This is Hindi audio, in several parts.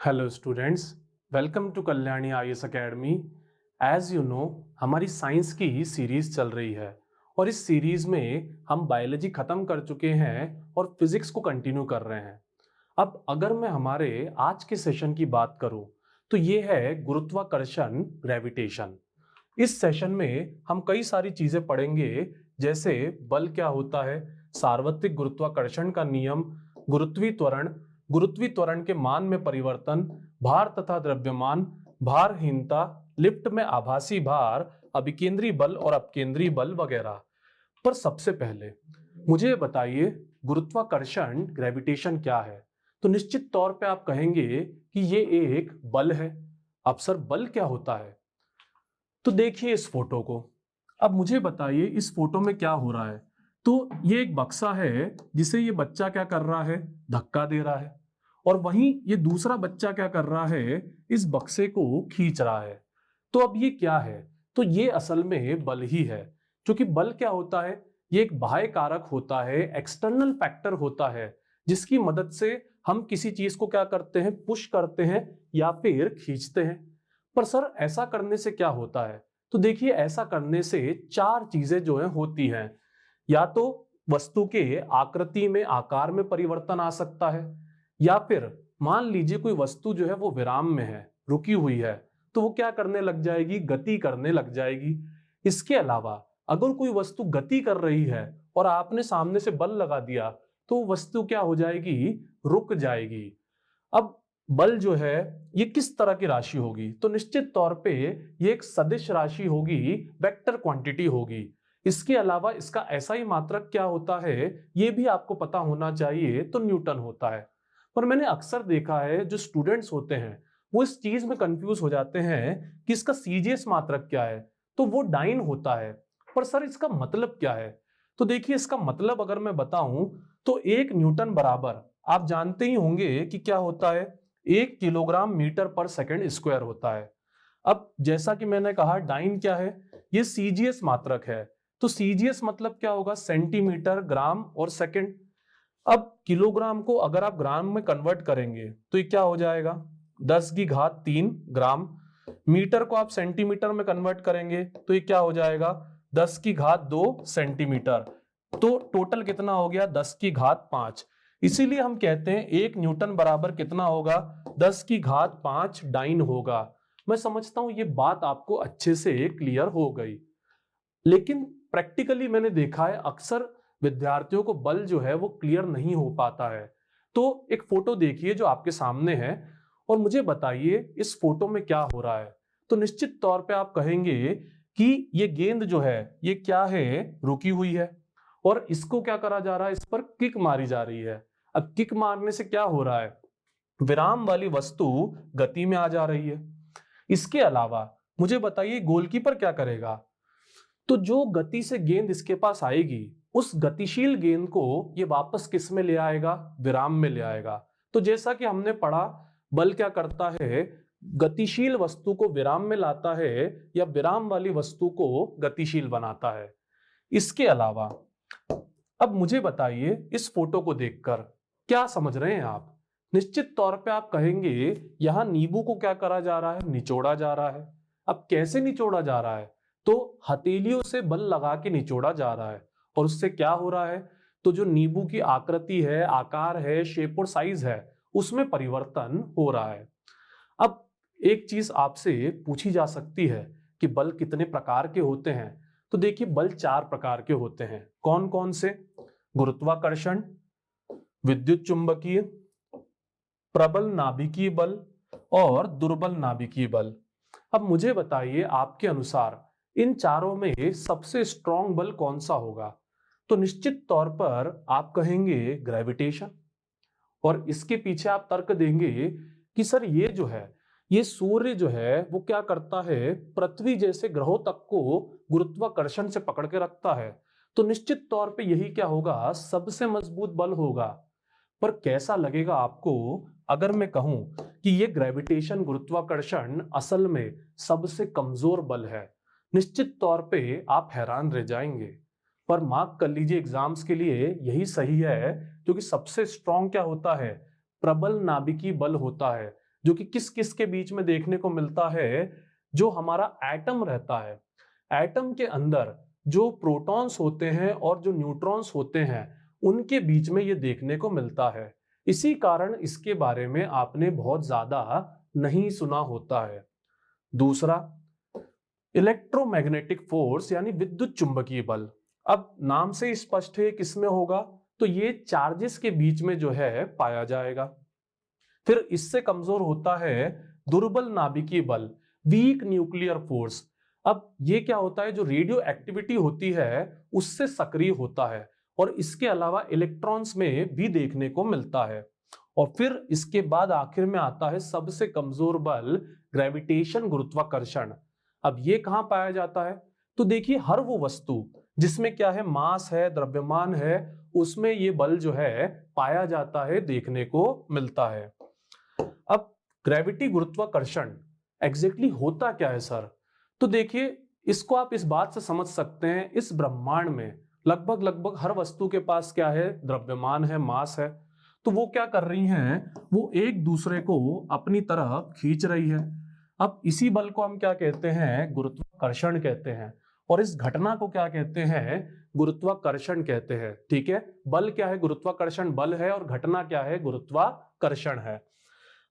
Hello students, welcome to Kalyani IAS academy. As you know, हमारी साइंस की ही सीरीज चल रही है और इस सीरीज में हम बायोलॉजी खत्म कर चुके हैं और फिजिक्स को कंटिन्यू कर रहे हैं। अब अगर मैं हमारे आज के सेशन की बात करूं तो ये है गुरुत्वाकर्षण, ग्रेविटेशन। इस सेशन में हम कई सारी चीजें पढ़ेंगे, जैसे बल क्या होता है, सार्वत्रिक गुरुत्वाकर्षण का नियम, गुरुत्वीय त्वरण, गुरुत्वीय त्वरण के मान में परिवर्तन, भार तथा द्रव्यमान, भारहीनता, लिफ्ट में आभासी भार, अभिकेंद्री बल और अपकेंद्री बल वगैरह। पर सबसे पहले मुझे ये बताइए, गुरुत्वाकर्षण, ग्रेविटेशन क्या है? तो निश्चित तौर पे आप कहेंगे कि ये एक बल है। अब सर, बल क्या होता है? तो देखिए इस फोटो को। अब मुझे बताइए इस फोटो में क्या हो रहा है। तो ये एक बक्सा है जिसे ये बच्चा क्या कर रहा है, धक्का दे रहा है। और वहीं ये दूसरा बच्चा क्या कर रहा है, इस बक्से को खींच रहा है। तो अब ये क्या है? तो ये असल में बल ही है। क्योंकि बल क्या होता है, ये एक बाह्य कारक होता है, एक्सटर्नल फैक्टर होता है, जिसकी मदद से हम किसी चीज को क्या करते हैं, पुश करते हैं या फिर खींचते हैं। पर सर, ऐसा करने से क्या होता है? तो देखिए, ऐसा करने से चार चीजें जो है होती हैं। या तो वस्तु के आकृति में, आकार में परिवर्तन आ सकता है, या फिर मान लीजिए कोई वस्तु जो है वो विराम में है, रुकी हुई है, तो वो क्या करने लग जाएगी, गति करने लग जाएगी। इसके अलावा अगर कोई वस्तु गति कर रही है और आपने सामने से बल लगा दिया, तो वो वस्तु क्या हो जाएगी, रुक जाएगी। अब बल जो है ये किस तरह की राशि होगी? तो निश्चित तौर पे ये एक सदिश राशि होगी, वेक्टर क्वांटिटी होगी। इसके अलावा इसका एसआई मात्रक क्या होता है, ये भी आपको पता होना चाहिए, तो न्यूटन होता है। पर मैंने अक्सर देखा है जो स्टूडेंट्स होते हैं वो इस चीज में कंफ्यूज हो जाते हैं कि इसका सीजीएस मात्रक क्या है, तो वो डाइन होता है। पर सर, इसका मतलब क्या है? तो देखिए, इसका मतलब अगर मैं बताऊं तो एक न्यूटन बराबर, आप जानते ही होंगे कि क्या होता है, 1 किलोग्राम मीटर पर सेकंड स्क्वायर होता है। अब जैसा कि मैंने कहा, डाइन क्या है, ये सीजीएस मात्रक है। तो सीजीएस मतलब क्या होगा, सेंटीमीटर, ग्राम और सेकंड। अब किलोग्राम को अगर आप ग्राम में कन्वर्ट करेंगे तो ये क्या हो जाएगा, 10 की घात 3 ग्राम। मीटर को आप सेंटीमीटर में कन्वर्ट करेंगे तो ये क्या हो जाएगा, 10 की घात 2 सेंटीमीटर। तो टोटल कितना हो गया, 10 की घात 5। इसीलिए हम कहते हैं 1 न्यूटन बराबर कितना होगा, 10 की घात 5 डाइन होगा। मैं समझता हूं ये बात आपको अच्छे से क्लियर हो गई। लेकिन प्रैक्टिकली मैंने देखा है अक्सर विद्यार्थियों को बल जो है वो क्लियर नहीं हो पाता है। तो एक फोटो देखिए जो आपके सामने है और मुझे बताइए इस फोटो में क्या हो रहा है। तो निश्चित तौर पे आप कहेंगे कि ये गेंद जो है ये क्या है, रुकी हुई है और इसको क्या करा जा रहा है, इस पर किक मारी जा रही है। अब किक मारने से क्या हो रहा है, विराम वाली वस्तु गति में आ जा रही है। इसके अलावा मुझे बताइए गोलकीपर क्या करेगा? तो जो गति से गेंद इसके पास आएगी, उस गतिशील गेंद को ये वापस किस में ले आएगा, विराम में ले आएगा। तो जैसा कि हमने पढ़ा, बल क्या करता है, गतिशील वस्तु को विराम में लाता है या विराम वाली वस्तु को गतिशील बनाता है। इसके अलावा अब मुझे बताइए इस फोटो को देखकर क्या समझ रहे हैं आप? निश्चित तौर पे आप कहेंगे यहां नींबू को क्या करा जा रहा है, निचोड़ा जा रहा है। अब कैसे निचोड़ा जा रहा है? तो हथेलियों से बल लगा के निचोड़ा जा रहा है और उससे क्या हो रहा है, तो जो नींबू की आकृति है, आकार है, शेप और साइज है, उसमें परिवर्तन हो रहा है। अब एक चीज आपसे पूछी जा सकती है कि बल कितने प्रकार के होते हैं? तो देखिए, बल 4 प्रकार के होते हैं। कौन कौन से? गुरुत्वाकर्षण, विद्युत चुंबकीय, प्रबल नाभिकीय बल और दुर्बल नाभिकीय बल। अब मुझे बताइए आपके अनुसार इन चारों में सबसे स्ट्रॉन्ग बल कौन सा होगा? तो निश्चित तौर पर आप कहेंगे ग्रेविटेशन। और इसके पीछे आप तर्क देंगे कि सर ये जो है, ये सूर्य जो है वो क्या करता है, पृथ्वी जैसे ग्रहों तक को गुरुत्वाकर्षण से पकड़ के रखता है। तो निश्चित तौर पे यही क्या होगा, सबसे मजबूत बल होगा। पर कैसा लगेगा आपको अगर मैं कहूं कि ये ग्रेविटेशन, गुरुत्वाकर्षण असल में सबसे कमजोर बल है? निश्चित तौर पे आप हैरान रह जाएंगे। पर मार्क कर लीजिए एग्जाम्स के लिए, यही सही है। क्योंकि सबसे स्ट्रॉन्ग क्या होता है, प्रबल नाभिकीय बल होता है, जो कि किस किस के बीच में देखने को मिलता है, जो हमारा एटम रहता है, एटम के अंदर जो प्रोटॉन्स होते हैं और जो न्यूट्रॉन्स होते हैं उनके बीच में ये देखने को मिलता है। इसी कारण इसके बारे में आपने बहुत ज्यादा नहीं सुना होता है। दूसरा, इलेक्ट्रोमैग्नेटिक फोर्स यानी विद्युत चुंबकीय बल। अब नाम से ही स्पष्ट है किसमें होगा, तो ये चार्जेस के बीच में जो है पाया जाएगा। फिर इससे कमजोर होता है दुर्बल नाभिकीय बल, वीक न्यूक्लियर फोर्स। अब ये क्या होता है, जो रेडियो एक्टिविटी होती है उससे सक्रिय होता है और इसके अलावा इलेक्ट्रॉन्स में भी देखने को मिलता है। और फिर इसके बाद आखिर में आता है सबसे कमजोर बल, ग्रेविटेशन गुरुत्वाकर्षण। अब ये कहां पाया जाता है, तो देखिए हर वो वस्तु जिसमें क्या है, मास है, द्रव्यमान है, उसमें ये बल जो है पाया जाता है, देखने को मिलता है। अब ग्रेविटी गुरुत्वाकर्षण एग्जैक्टली होता क्या है सर, तो देखिए इसको आप इस बात से समझ सकते हैं, इस ब्रह्मांड में लगभग लगभग हर वस्तु के पास क्या है, द्रव्यमान है, मास है। तो वो क्या कर रही हैं, वो एक दूसरे को अपनी तरफ खींच रही है। अब इसी बल को हम क्या कहते हैं, गुरुत्वाकर्षण कहते हैं। और इस घटना को क्या कहते हैं, गुरुत्वाकर्षण कहते हैं। ठीक है, बल क्या है, गुरुत्वाकर्षण बल है, और घटना क्या है, गुरुत्वाकर्षण है।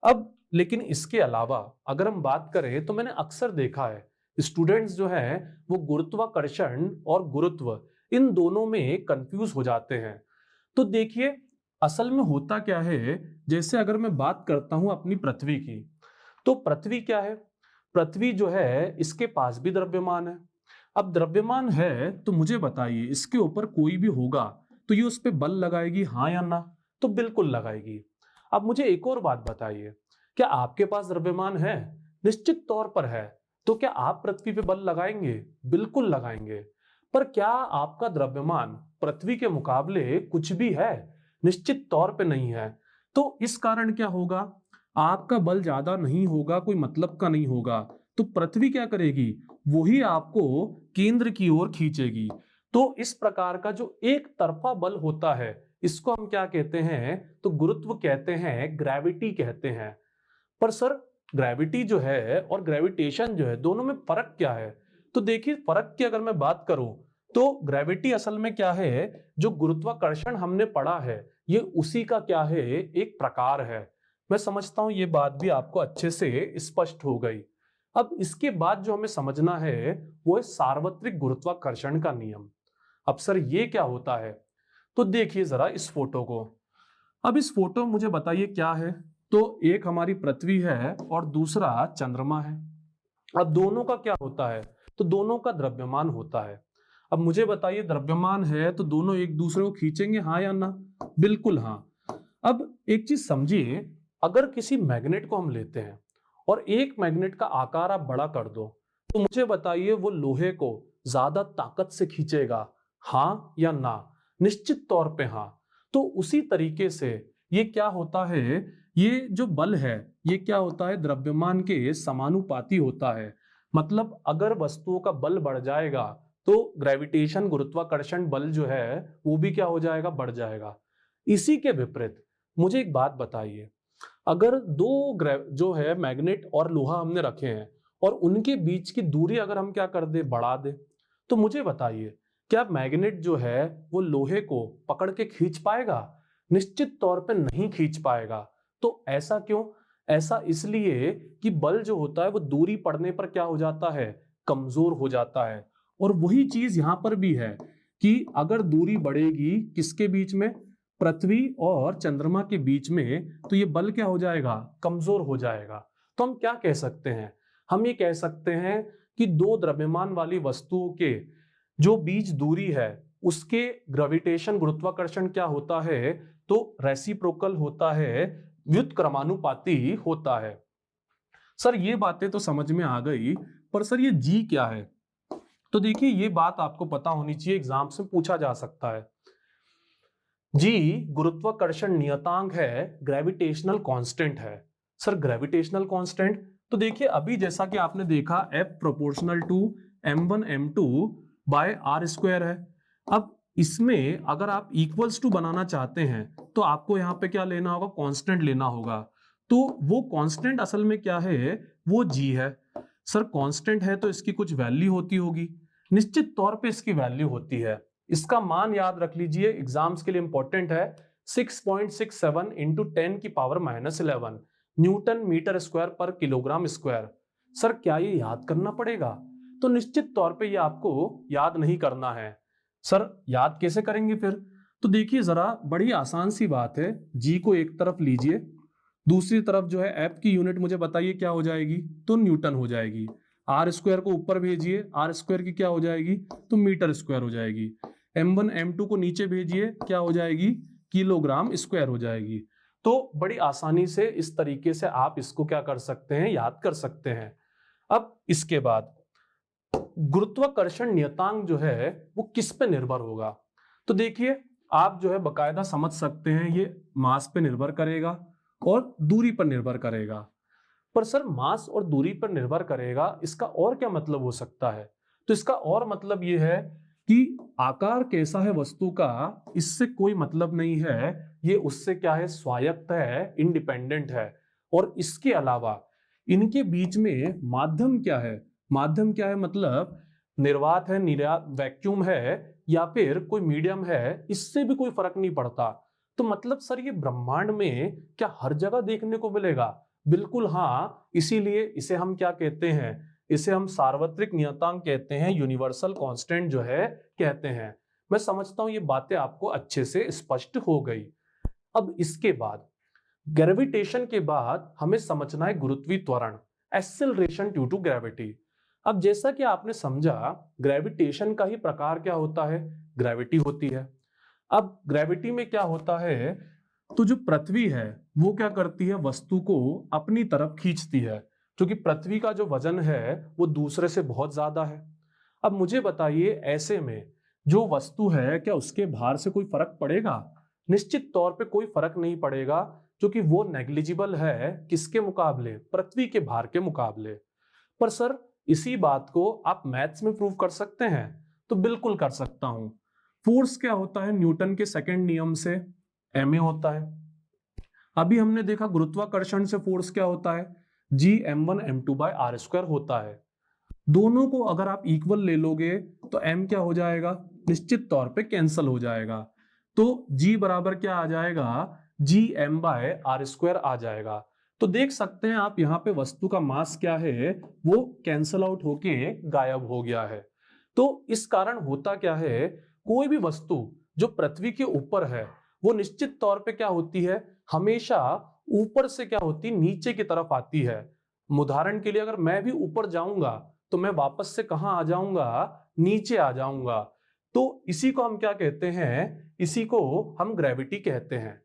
अब लेकिन इसके अलावा अगर हम बात करें तो मैंने अक्सर देखा है स्टूडेंट्स जो है वो गुरुत्वाकर्षण और गुरुत्व इन दोनों में कंफ्यूज हो जाते हैं। तो देखिए असल में होता क्या है, जैसे अगर मैं बात करता हूं अपनी पृथ्वी की, तो पृथ्वी क्या है, पृथ्वी जो है इसके पास भी द्रव्यमान है। अब द्रव्यमान है तो मुझे बताइए इसके ऊपर कोई भी होगा तो ये उस पर बल लगाएगी, हाँ या ना, तो बिल्कुल लगाएगी। अब मुझे एक और बात बताइए, क्या आपके पास द्रव्यमान है, निश्चित तौर पर है, तो क्या आप पृथ्वी पे बल लगाएंगे, बिल्कुल लगाएंगे। पर क्या आपका द्रव्यमान पृथ्वी के मुकाबले कुछ भी है, निश्चित तौर पे नहीं है। तो इस कारण क्या होगा, आपका बल ज्यादा नहीं होगा, कोई मतलब का नहीं होगा, तो पृथ्वी क्या करेगी, वही आपको केंद्र की ओर खींचेगी। तो इस प्रकार का जो एक तरफा बल होता है इसको हम क्या कहते हैं, तो गुरुत्व कहते हैं, ग्रेविटी कहते हैं। पर सर ग्रेविटी जो है और ग्रेविटेशन जो है दोनों में फर्क क्या है, तो देखिए फर्क की अगर मैं बात करूं तो ग्रेविटी असल में क्या है, जो गुरुत्वाकर्षण हमने पढ़ा है ये उसी का क्या है, एक प्रकार है। मैं समझता हूं ये बात भी आपको अच्छे से स्पष्ट हो गई। अब इसके बाद जो हमें समझना है वो है सार्वत्रिक गुरुत्वाकर्षण का नियम। अब सर ये क्या होता है, तो देखिए जरा इस फोटो को। अब इस फोटो में मुझे बताइए क्या है, तो एक हमारी पृथ्वी है और दूसरा चंद्रमा है। अब दोनों का क्या होता है, तो दोनों का द्रव्यमान होता है। अब मुझे बताइए द्रव्यमान है तो दोनों एक दूसरे को खींचेंगे, हाँ या ना, बिल्कुल हाँ। अब एक चीज समझिए, अगर किसी मैग्नेट को हम लेते हैं और एक मैग्नेट का आकार आप बड़ा कर दो, तो मुझे बताइए वो लोहे को ज्यादा ताकत से खींचेगा, हाँ या ना, निश्चित तौर पे हाँ। तो उसी तरीके से ये क्या होता है, ये जो बल है ये क्या होता है, द्रव्यमान के समानुपाती होता है। मतलब अगर वस्तुओं का बल बढ़ जाएगा तो ग्रेविटेशन गुरुत्वाकर्षण बल जो है वो भी क्या हो जाएगा, बढ़ जाएगा। इसी के विपरीत मुझे एक बात बताइए, अगर दो जो है मैग्नेट और लोहा हमने रखे हैं और उनके बीच की दूरी अगर हम क्या कर दे, बढ़ा दे, तो मुझे बताइए क्या मैग्नेट जो है वो लोहे को पकड़ के खींच पाएगा, निश्चित तौर पे नहीं खींच पाएगा। तो ऐसा क्यों, ऐसा इसलिए कि बल जो होता है वो दूरी पड़ने पर क्या हो जाता है, कमजोर हो जाता है। और वही चीज यहां पर भी है कि अगर दूरी बढ़ेगी किसके बीच में, पृथ्वी और चंद्रमा के बीच में, तो ये बल क्या हो जाएगा, कमजोर हो जाएगा। तो हम क्या कह सकते हैं, हम ये कह सकते हैं कि दो द्रव्यमान वाली वस्तुओं के जो बीच दूरी है उसके ग्रेविटेशन गुरुत्वाकर्षण क्या होता है, तो रेसिप्रोकल होता है, व्युत्क्रमानुपाती होता है। सर ये बातें तो समझ में आ गई, पर सर ये जी क्या है, तो देखिए ये बात आपको पता होनी चाहिए, एग्जाम से पूछा जा सकता है। जी गुरुत्वाकर्षण नियतांक है, ग्रेविटेशनल कांस्टेंट है। सर ग्रेविटेशनल कांस्टेंट, तो देखिए अभी जैसा कि आपने देखा F proportional to m1 m2 by r square है। अब इसमें अगर आप इक्वल्स टू बनाना चाहते हैं तो आपको यहाँ पे क्या लेना होगा, कांस्टेंट लेना होगा। तो वो कांस्टेंट असल में क्या है, वो g है। सर कांस्टेंट है तो इसकी कुछ वैल्यू होती होगी, निश्चित तौर पे इसकी वैल्यू होती है। इसका मान याद रख लीजिए, एग्जाम्स के लिए इंपॉर्टेंट है, 6.67 इंटू 10 की पावर -11 न्यूटन मीटर स्क्वायर पर किलोग्राम स्क्वायर। सर क्या ये याद करना पड़ेगा? तो निश्चित तौर पे ये आपको याद नहीं करना है। सर याद कैसे करेंगे फिर? तो देखिए जरा, बड़ी आसान सी बात है, जी को एक तरफ लीजिए, दूसरी तरफ जो है एफ की यूनिट मुझे बताइए क्या हो जाएगी, तो न्यूटन हो जाएगी। आर स्क्वायर को ऊपर भेजिए, आर स्क्वायर की क्या हो जाएगी, तो मीटर स्क्वायर हो जाएगी। m1 m2 को नीचे भेजिए, क्या हो जाएगी, किलोग्राम स्क्वायर हो जाएगी। तो बड़ी आसानी से इस तरीके से आप इसको क्या कर सकते हैं, याद कर सकते हैं। अब इसके बाद गुरुत्वाकर्षण नियतांक जो है वो किस पे निर्भर होगा? तो देखिए, आप जो है बकायदा समझ सकते हैं, ये मास पे निर्भर करेगा और दूरी पर निर्भर करेगा। पर सर मास और दूरी पर निर्भर करेगा, इसका और क्या मतलब हो सकता है? तो इसका और मतलब ये है कि आकार कैसा है वस्तु का, इससे कोई मतलब नहीं है, ये उससे क्या है, स्वायत्त है, इंडिपेंडेंट है। और इसके अलावा इनके बीच में माध्यम क्या है, माध्यम क्या है मतलब निर्वात है, निर्यात वैक्यूम है, या फिर कोई मीडियम है, इससे भी कोई फर्क नहीं पड़ता। तो मतलब सर ये ब्रह्मांड में क्या हर जगह देखने को मिलेगा? बिल्कुल हाँ, इसीलिए इसे हम क्या कहते हैं, इसे हम सार्वत्रिक नियतांक कहते हैं, यूनिवर्सल कांस्टेंट जो है कहते हैं। मैं समझता हूं ये बातें आपको अच्छे से स्पष्ट हो गई। अब इसके बाद ग्रेविटेशन के बाद हमें समझना है गुरुत्वीय त्वरण, एक्सेलरेशन ड्यू टू ग्रेविटी। अब जैसा कि आपने समझा, ग्रेविटेशन का ही प्रकार क्या होता है, ग्रेविटी होती है। अब ग्रेविटी में क्या होता है, तो जो पृथ्वी है वो क्या करती है, वस्तु को अपनी तरफ खींचती है, क्योंकि पृथ्वी का जो वजन है वो दूसरे से बहुत ज्यादा है। अब मुझे बताइए, ऐसे में जो वस्तु है क्या उसके भार से कोई फर्क पड़ेगा? निश्चित तौर पे कोई फर्क नहीं पड़ेगा, क्योंकि वो नेग्लिजिबल है, किसके मुकाबले, पृथ्वी के भार के मुकाबले। पर सर इसी बात को आप मैथ्स में प्रूव कर सकते हैं? तो बिल्कुल कर सकता हूं। फोर्स क्या होता है, न्यूटन के सेकंड नियम से ma होता है। अभी हमने देखा गुरुत्वाकर्षण से फोर्स क्या होता है, जी m1 m2 by r square होता है। दोनों को अगर आप इक्वल ले लोगे तो m क्या हो जाएगा, निश्चित तौर पे कैंसल हो जाएगा। तो g बराबर क्या आ जाएगा, जी m बाय आर स्क्वायर आ जाएगा। तो देख सकते हैं आप यहाँ पे वस्तु का मास क्या है, वो कैंसल आउट होके गायब हो गया है। तो इस कारण होता क्या है, कोई भी वस्तु जो पृथ्वी के ऊपर है वो निश्चित तौर पे क्या होती है, हमेशा ऊपर से क्या होती, नीचे की तरफ आती है। उदाहरण के लिए अगर मैं भी ऊपर जाऊंगा तो मैं वापस से कहां आ जाऊंगा, नीचे आ जाऊंगा। तो इसी को हम क्या कहते हैं, इसी को हम ग्रेविटी कहते हैं।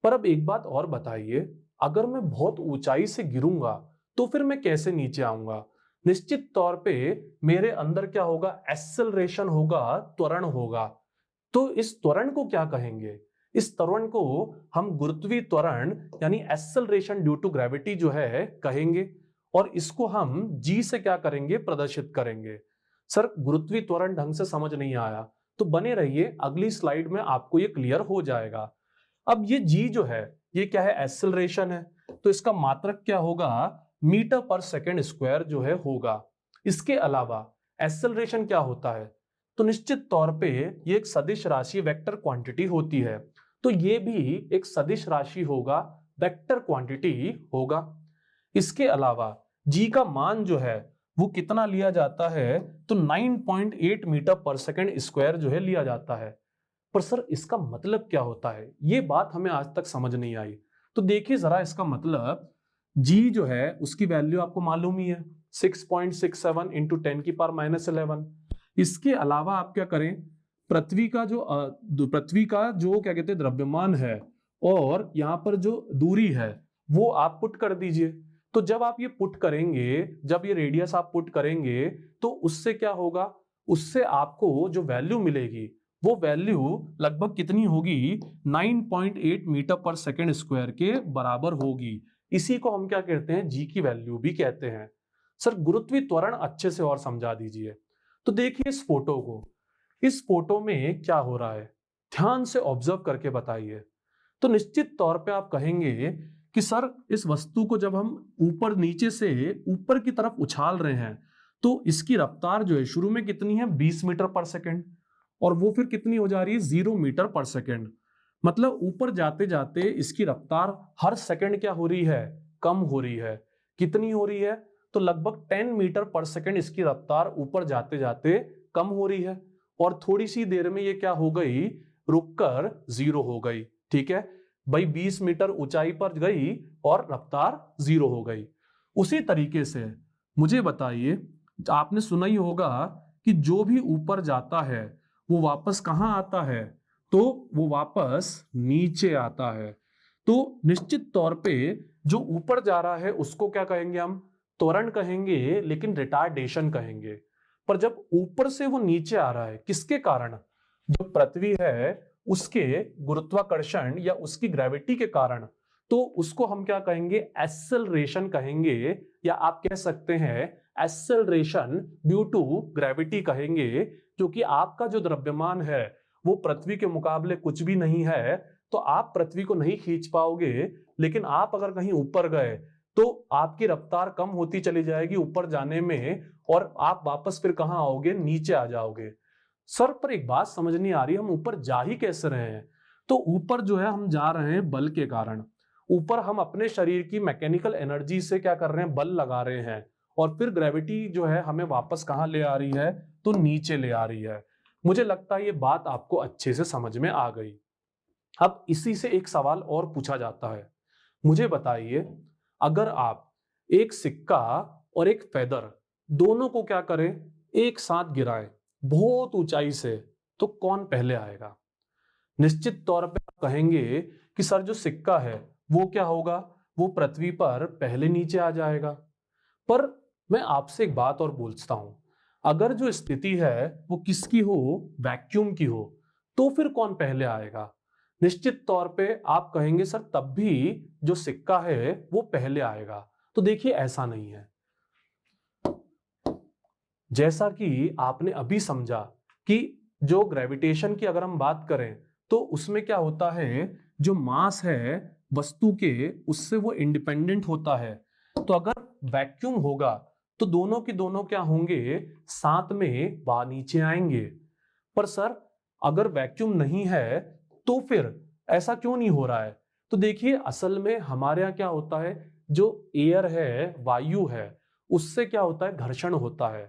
पर अब एक बात और बताइए, अगर मैं बहुत ऊंचाई से गिरूंगा तो फिर मैं कैसे नीचे आऊंगा? निश्चित तौर पे मेरे अंदर क्या होगा, एक्सेलरेशन होगा, त्वरण होगा। तो इस त्वरण को क्या कहेंगे, इस त्वरण को हम गुरुत्वीय त्वरण यानी एक्सेलरेशन ड्यू टू ग्रेविटी जो है कहेंगे। और इसको हम जी से क्या करेंगे, प्रदर्शित करेंगे। सर गुरुत्वीय त्वरण ढंग से समझ नहीं आया तो बने रहिए, अगली स्लाइड में आपको ये क्लियर हो जाएगा। अब ये जी जो है ये क्या है, एक्सेलरेशन है, तो इसका मात्रक क्या होगा, मीटर पर सेकेंड स्क्वायर जो है होगा। इसके अलावा एक्सेलरेशन क्या होता है, तो निश्चित तौर पे ये एक सदिश राशि, वेक्टर क्वांटिटी होती है। तो ये भी एक सदिश राशि होगा, वेक्टर क्वांटिटी होगा। इसके अलावा जी का मान जो है वो कितना लिया जाता है, तो 9.8 मीटर पर सेकेंड स्क्वायर जो है लिया जाता है। पर सर इसका मतलब क्या होता है, ये बात हमें आज तक समझ नहीं आई। तो देखिए जरा, इसका मतलब जी जो है उसकी वैल्यू आपको मालूम ही है, 6.67 इंटू 10 की पावर -11। इसके अलावा आप क्या करें, पृथ्वी का जो क्या कहते हैं द्रव्यमान है, और यहाँ पर जो दूरी है वो आप पुट कर दीजिए। तो जब आप ये पुट करेंगे, जब ये रेडियस आप पुट करेंगे, तो उससे क्या होगा, उससे आपको जो वैल्यू मिलेगी वो वैल्यू लगभग कितनी होगी, 9.8 मीटर पर सेकेंड स्क्वायर के बराबर होगी। इसी को हम क्या कहते हैं, जी की वैल्यू भी कहते हैं। सर गुरुत्वीय त्वरण अच्छे से और समझा दीजिए। तो देखिए इस फोटो को, इस फोटो में क्या हो रहा है, ध्यान से ऑब्जर्व करके बताइए। तो निश्चित तौर पे आप कहेंगे कि सर इस वस्तु को जब हम ऊपर नीचे से ऊपर की तरफ उछाल रहे हैं तो इसकी रफ्तार जो है शुरू में कितनी है 20 मीटर पर सेकेंड, और वो फिर कितनी हो जा रही है 0 मीटर पर सेकेंड। मतलब ऊपर जाते जाते इसकी रफ्तार हर सेकंड क्या हो रही है, कम हो रही है। कितनी हो रही है, तो लगभग 10 मीटर पर सेकंड इसकी रफ्तार ऊपर जाते जाते कम हो रही है, और थोड़ी सी देर में ये क्या हो गई, रुककर 0 हो गई। ठीक है भाई, 20 मीटर ऊंचाई पर गई और रफ्तार 0 हो गई। उसी तरीके से मुझे बताइए, आपने सुना ही होगा कि जो भी ऊपर जाता है वो वापस कहाँ आता है, तो वो वापस नीचे आता है। तो निश्चित तौर पे जो ऊपर जा रहा है उसको क्या कहेंगे हम, त्वरण कहेंगे, लेकिन रिटार्डेशन कहेंगे। पर जब ऊपर से वो नीचे आ रहा है किसके कारण, जो पृथ्वी है उसके गुरुत्वाकर्षण या उसकी ग्रेविटी के कारण, तो उसको हम क्या कहेंगे, एक्सेलरेशन कहेंगे, या आप कह सकते हैं एक्सेलरेशन ड्यू टू ग्रेविटी कहेंगे। क्योंकि आपका जो द्रव्यमान है वो पृथ्वी के मुकाबले कुछ भी नहीं है, तो आप पृथ्वी को नहीं खींच पाओगे। लेकिन आप अगर कहीं ऊपर गए तो आपकी रफ्तार कम होती चली जाएगी ऊपर जाने में, और आप वापस फिर कहां आओगे, नीचे आ जाओगे। सर पर एक बात समझ नहीं आ रही, हम ऊपर जा ही कैसे रहे हैं। तो ऊपर जो है हम जा रहे हैं बल के कारण। ऊपर हम अपने शरीर की मैकेनिकल एनर्जी से क्या कर रहे हैं, बल लगा रहे हैं, और फिर ग्रेविटी जो है हमें वापस कहां ले आ रही है, तो नीचे ले आ रही है। मुझे लगता है ये बात आपको अच्छे से समझ में आ गई। अब इसी से एक सवाल और पूछा जाता है, मुझे बताइए, अगर आप एक सिक्का और एक फेदर दोनों को क्या करें, एक साथ गिराएं बहुत ऊंचाई से, तो कौन पहले आएगा। निश्चित तौर पे आप कहेंगे कि सर जो सिक्का है वो क्या होगा, वो पृथ्वी पर पहले नीचे आ जाएगा। पर मैं आपसे एक बात और पूछता हूं, अगर जो स्थिति है वो किसकी हो, वैक्यूम की हो, तो फिर कौन पहले आएगा। निश्चित तौर पे आप कहेंगे सर तब भी जो सिक्का है वो पहले आएगा। तो देखिए ऐसा नहीं है। जैसा कि आपने अभी समझा कि जो ग्रेविटेशन की अगर हम बात करें तो उसमें क्या होता है, जो मास है वस्तु के उससे वो इंडिपेंडेंट होता है। तो अगर वैक्यूम होगा तो दोनों के दोनों क्या होंगे, साथ में बाहर नीचे आएंगे। पर सर अगर वैक्यूम नहीं है तो फिर ऐसा क्यों नहीं हो रहा है। तो देखिए असल में हमारे यहाँ क्या होता है, जो एयर है, वायु है, उससे क्या होता है, घर्षण होता है।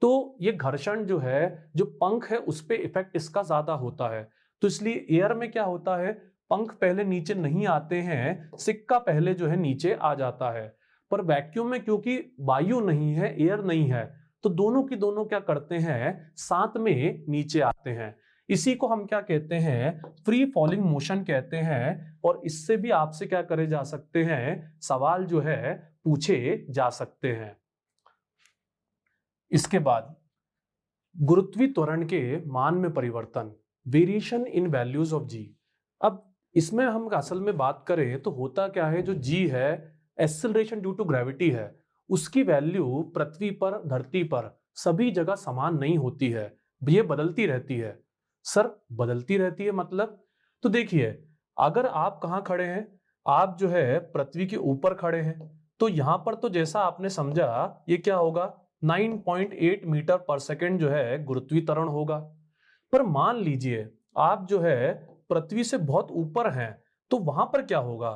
तो ये घर्षण जो है, जो पंख है उस पे इफेक्ट इसका ज्यादा होता है। तो इसलिए एयर में क्या होता है, पंख पहले नीचे नहीं आते हैं, सिक्का पहले जो है नीचे आ जाता है। पर वैक्यूम में क्योंकि वायु नहीं है, एयर नहीं है, तो दोनों की दोनों क्या करते हैं, साथ में नीचे आते हैं। इसी को हम क्या कहते हैं, फ्री फॉलिंग मोशन कहते हैं। और इससे भी आपसे क्या करे जा सकते हैं, सवाल जो है पूछे जा सकते हैं। इसके बाद गुरुत्वीय त्वरण के मान में परिवर्तन, वेरिएशन इन वैल्यूज ऑफ जी। अब इसमें हम असल में बात करें तो होता क्या है, जो जी है, एक्सेलरेशन ड्यू टू ग्रेविटी है, उसकी वैल्यू पृथ्वी पर, धरती पर सभी जगह समान नहीं होती है, ये बदलती रहती है। सर बदलती रहती है मतलब, तो देखिए अगर आप कहाँ खड़े हैं, आप जो है पृथ्वी के ऊपर खड़े हैं, तो यहां पर तो जैसा आपने समझा ये क्या होगा, 9.8 मीटर पर सेकेंड जो है गुरुत्वीय त्वरण होगा। पर मान लीजिए आप जो है पृथ्वी से बहुत ऊपर हैं, तो वहां पर क्या होगा।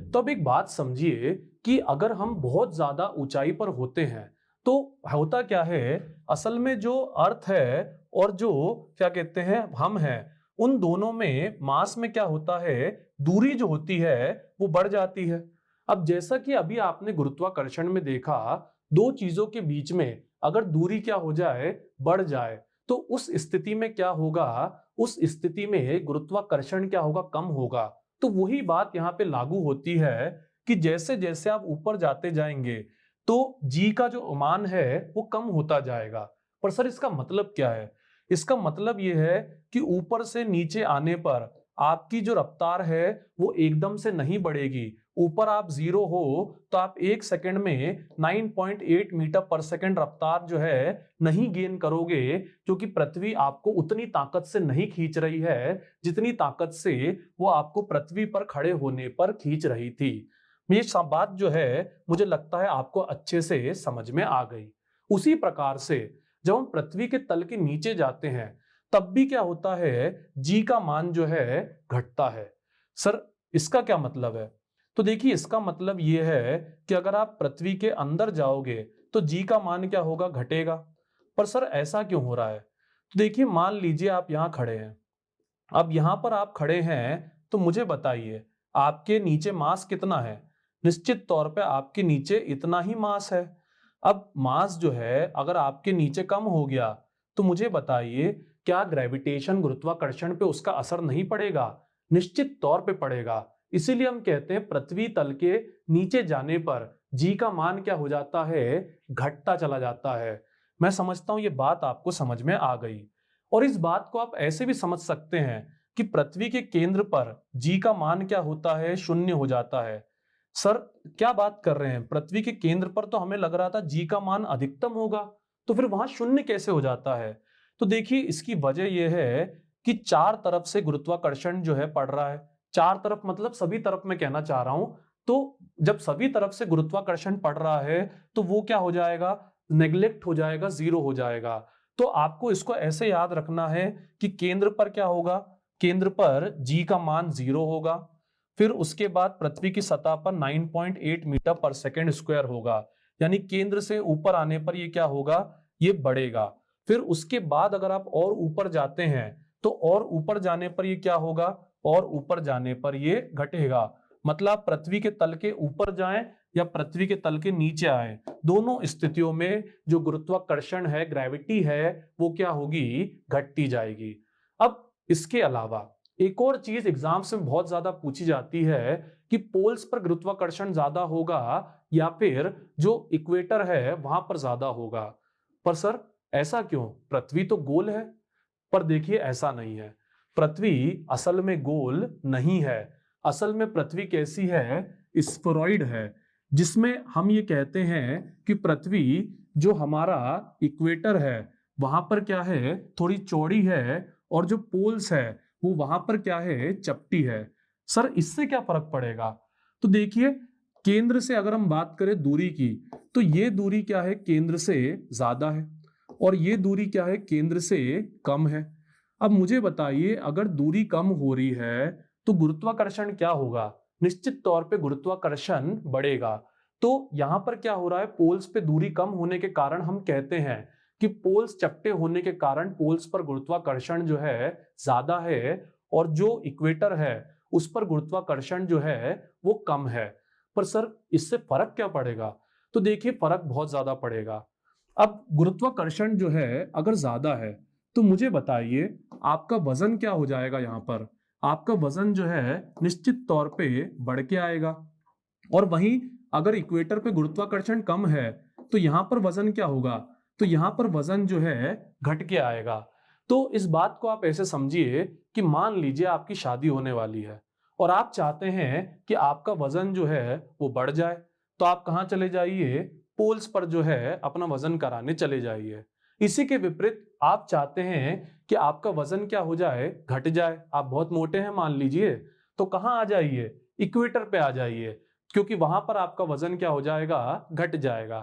तो अब एक बात समझिए कि अगर हम बहुत ज्यादा ऊंचाई पर होते हैं तो होता क्या है, असल में जो अर्थ है और जो क्या कहते हैं हम हैं, उन दोनों में मास में क्या होता है, दूरी जो होती है वो बढ़ जाती है। अब जैसा कि अभी आपने गुरुत्वाकर्षण में देखा, दो चीजों के बीच में अगर दूरी क्या हो जाए, बढ़ जाए, तो उस स्थिति में क्या होगा, उस स्थिति में गुरुत्वाकर्षण क्या होगा, कम होगा। तो वही बात यहाँ पे लागू होती है कि जैसे जैसे आप ऊपर जाते जाएंगे तो जी का जो मान है वो कम होता जाएगा। पर सर इसका मतलब क्या है, इसका मतलब ये है कि ऊपर से नीचे आने पर आपकी जो रफ्तार है वो एकदम से नहीं बढ़ेगी। ऊपर आप 0 हो तो आप एक सेकंड में 9.8 मीटर पर सेकंड रफ्तार जो है नहीं गेन करोगे, क्योंकि पृथ्वी आपको उतनी ताकत से नहीं खींच रही है जितनी ताकत से वो आपको पृथ्वी पर खड़े होने पर खींच रही थी। ये बात जो है मुझे लगता है आपको अच्छे से समझ में आ गई। उसी प्रकार से जब हम पृथ्वी के तल के नीचे जाते हैं तब भी क्या होता है, जी का मान जो है घटता है। सर इसका क्या मतलब है? तो देखिए इसका मतलब ये है कि अगर आप पृथ्वी के अंदर जाओगे तो जी का मान क्या होगा, घटेगा। पर सर ऐसा क्यों हो रहा है? तो देखिए मान लीजिए आप यहाँ खड़े हैं, अब यहां पर आप खड़े हैं तो मुझे बताइए आपके नीचे मास कितना है? निश्चित तौर पे आपके नीचे इतना ही मास है। अब मास जो है अगर आपके नीचे कम हो गया तो मुझे बताइए क्या ग्रेविटेशन गुरुत्वाकर्षण पे उसका असर नहीं पड़ेगा? निश्चित तौर पे पड़ेगा। इसीलिए हम कहते हैं पृथ्वी तल के नीचे जाने पर जी का मान क्या हो जाता है, घटता चला जाता है। मैं समझता हूं ये बात आपको समझ में आ गई। और इस बात को आप ऐसे भी समझ सकते हैं कि पृथ्वी के केंद्र पर जी का मान क्या होता है, शून्य हो जाता है। सर क्या बात कर रहे हैं, पृथ्वी के केंद्र पर तो हमें लग रहा था जी का मान अधिकतम होगा, तो फिर वहां शून्य कैसे हो जाता है? तो देखिए इसकी वजह यह है कि चार तरफ से गुरुत्वाकर्षण जो है पड़ रहा है। चार तरफ मतलब सभी तरफ मैं कहना चाह रहा हूं। तो जब सभी तरफ से गुरुत्वाकर्षण पड़ रहा है तो वो क्या हो जाएगा, नेग्लेक्ट हो जाएगा, जीरो हो जाएगा। तो आपको इसको ऐसे याद रखना है कि केंद्र पर क्या होगा, केंद्र पर जी का मान 0 होगा। फिर उसके बाद पृथ्वी की सतह पर 9.8 मीटर पर सेकेंड स्क्वायर होगा, यानी केंद्र से ऊपर आने पर ये क्या होगा, ये बढ़ेगा। फिर उसके बाद अगर आप और ऊपर जाते हैं तो और ऊपर जाने पर ये क्या होगा, और ऊपर जाने पर ये घटेगा। मतलब पृथ्वी के तल के ऊपर जाएं या पृथ्वी के तल के नीचे आए, दोनों स्थितियों में जो गुरुत्वाकर्षण है, ग्रेविटी है, वो क्या होगी, घटती जाएगी। अब इसके अलावा एक और चीज एग्जाम्स में बहुत ज्यादा पूछी जाती है कि पोल्स पर गुरुत्वाकर्षण ज्यादा होगा या फिर जो इक्वेटर है वहां पर ज्यादा होगा। पर सर ऐसा क्यों, पृथ्वी तो गोल है। पर देखिए ऐसा नहीं है, पृथ्वी असल में गोल नहीं है। असल में पृथ्वी कैसी है, स्फेरॉइड है, जिसमें हम ये कहते हैं कि पृथ्वी जो हमारा इक्वेटर है वहां पर क्या है, थोड़ी चौड़ी है, और जो पोल्स है वो वहां पर क्या है, चपटी है। सर इससे क्या फर्क पड़ेगा? तो देखिए केंद्र से अगर हम बात करें दूरी की, तो ये दूरी क्या है, केंद्र से ज्यादा है, और ये दूरी क्या है, केंद्र से कम है। अब मुझे बताइए अगर दूरी कम हो रही है तो गुरुत्वाकर्षण क्या होगा, निश्चित तौर पे गुरुत्वाकर्षण बढ़ेगा। तो यहां पर क्या हो रहा है, पोल्स पे दूरी कम होने के कारण हम कहते हैं कि पोल्स चपटे होने के कारण पोल्स पर गुरुत्वाकर्षण जो है ज्यादा है, और जो इक्वेटर है उस पर गुरुत्वाकर्षण जो है वो कम है। पर सर इससे फर्क क्या पड़ेगा? तो देखिए फर्क बहुत ज्यादा पड़ेगा। अब गुरुत्वाकर्षण जो है अगर ज्यादा है तो मुझे बताइए आपका वजन क्या हो जाएगा, यहां पर आपका वजन जो है निश्चित तौर पे बढ़ के आएगा। और वहीं अगर इक्वेटर पे गुरुत्वाकर्षण कम है तो यहां पर वजन क्या होगा, तो यहां पर वजन जो है घट के आएगा। तो इस बात को आप ऐसे समझिए कि मान लीजिए आपकी शादी होने वाली है और आप चाहते हैं कि आपका वजन जो है वो बढ़ जाए, तो आप कहाँ चले जाइए, पोल्स पर जो है अपना वजन कराने चले जाइए। इसी के विपरीत आप चाहते हैं कि आपका वजन क्या हो जाए, घट जाए। आप बहुत मोटे हैं मान लीजिए, तो कहाँ आ जाइए, इक्वेटर पे आ जाइए, क्योंकि वहां पर आपका वजन क्या हो जाएगा, घट जाएगा।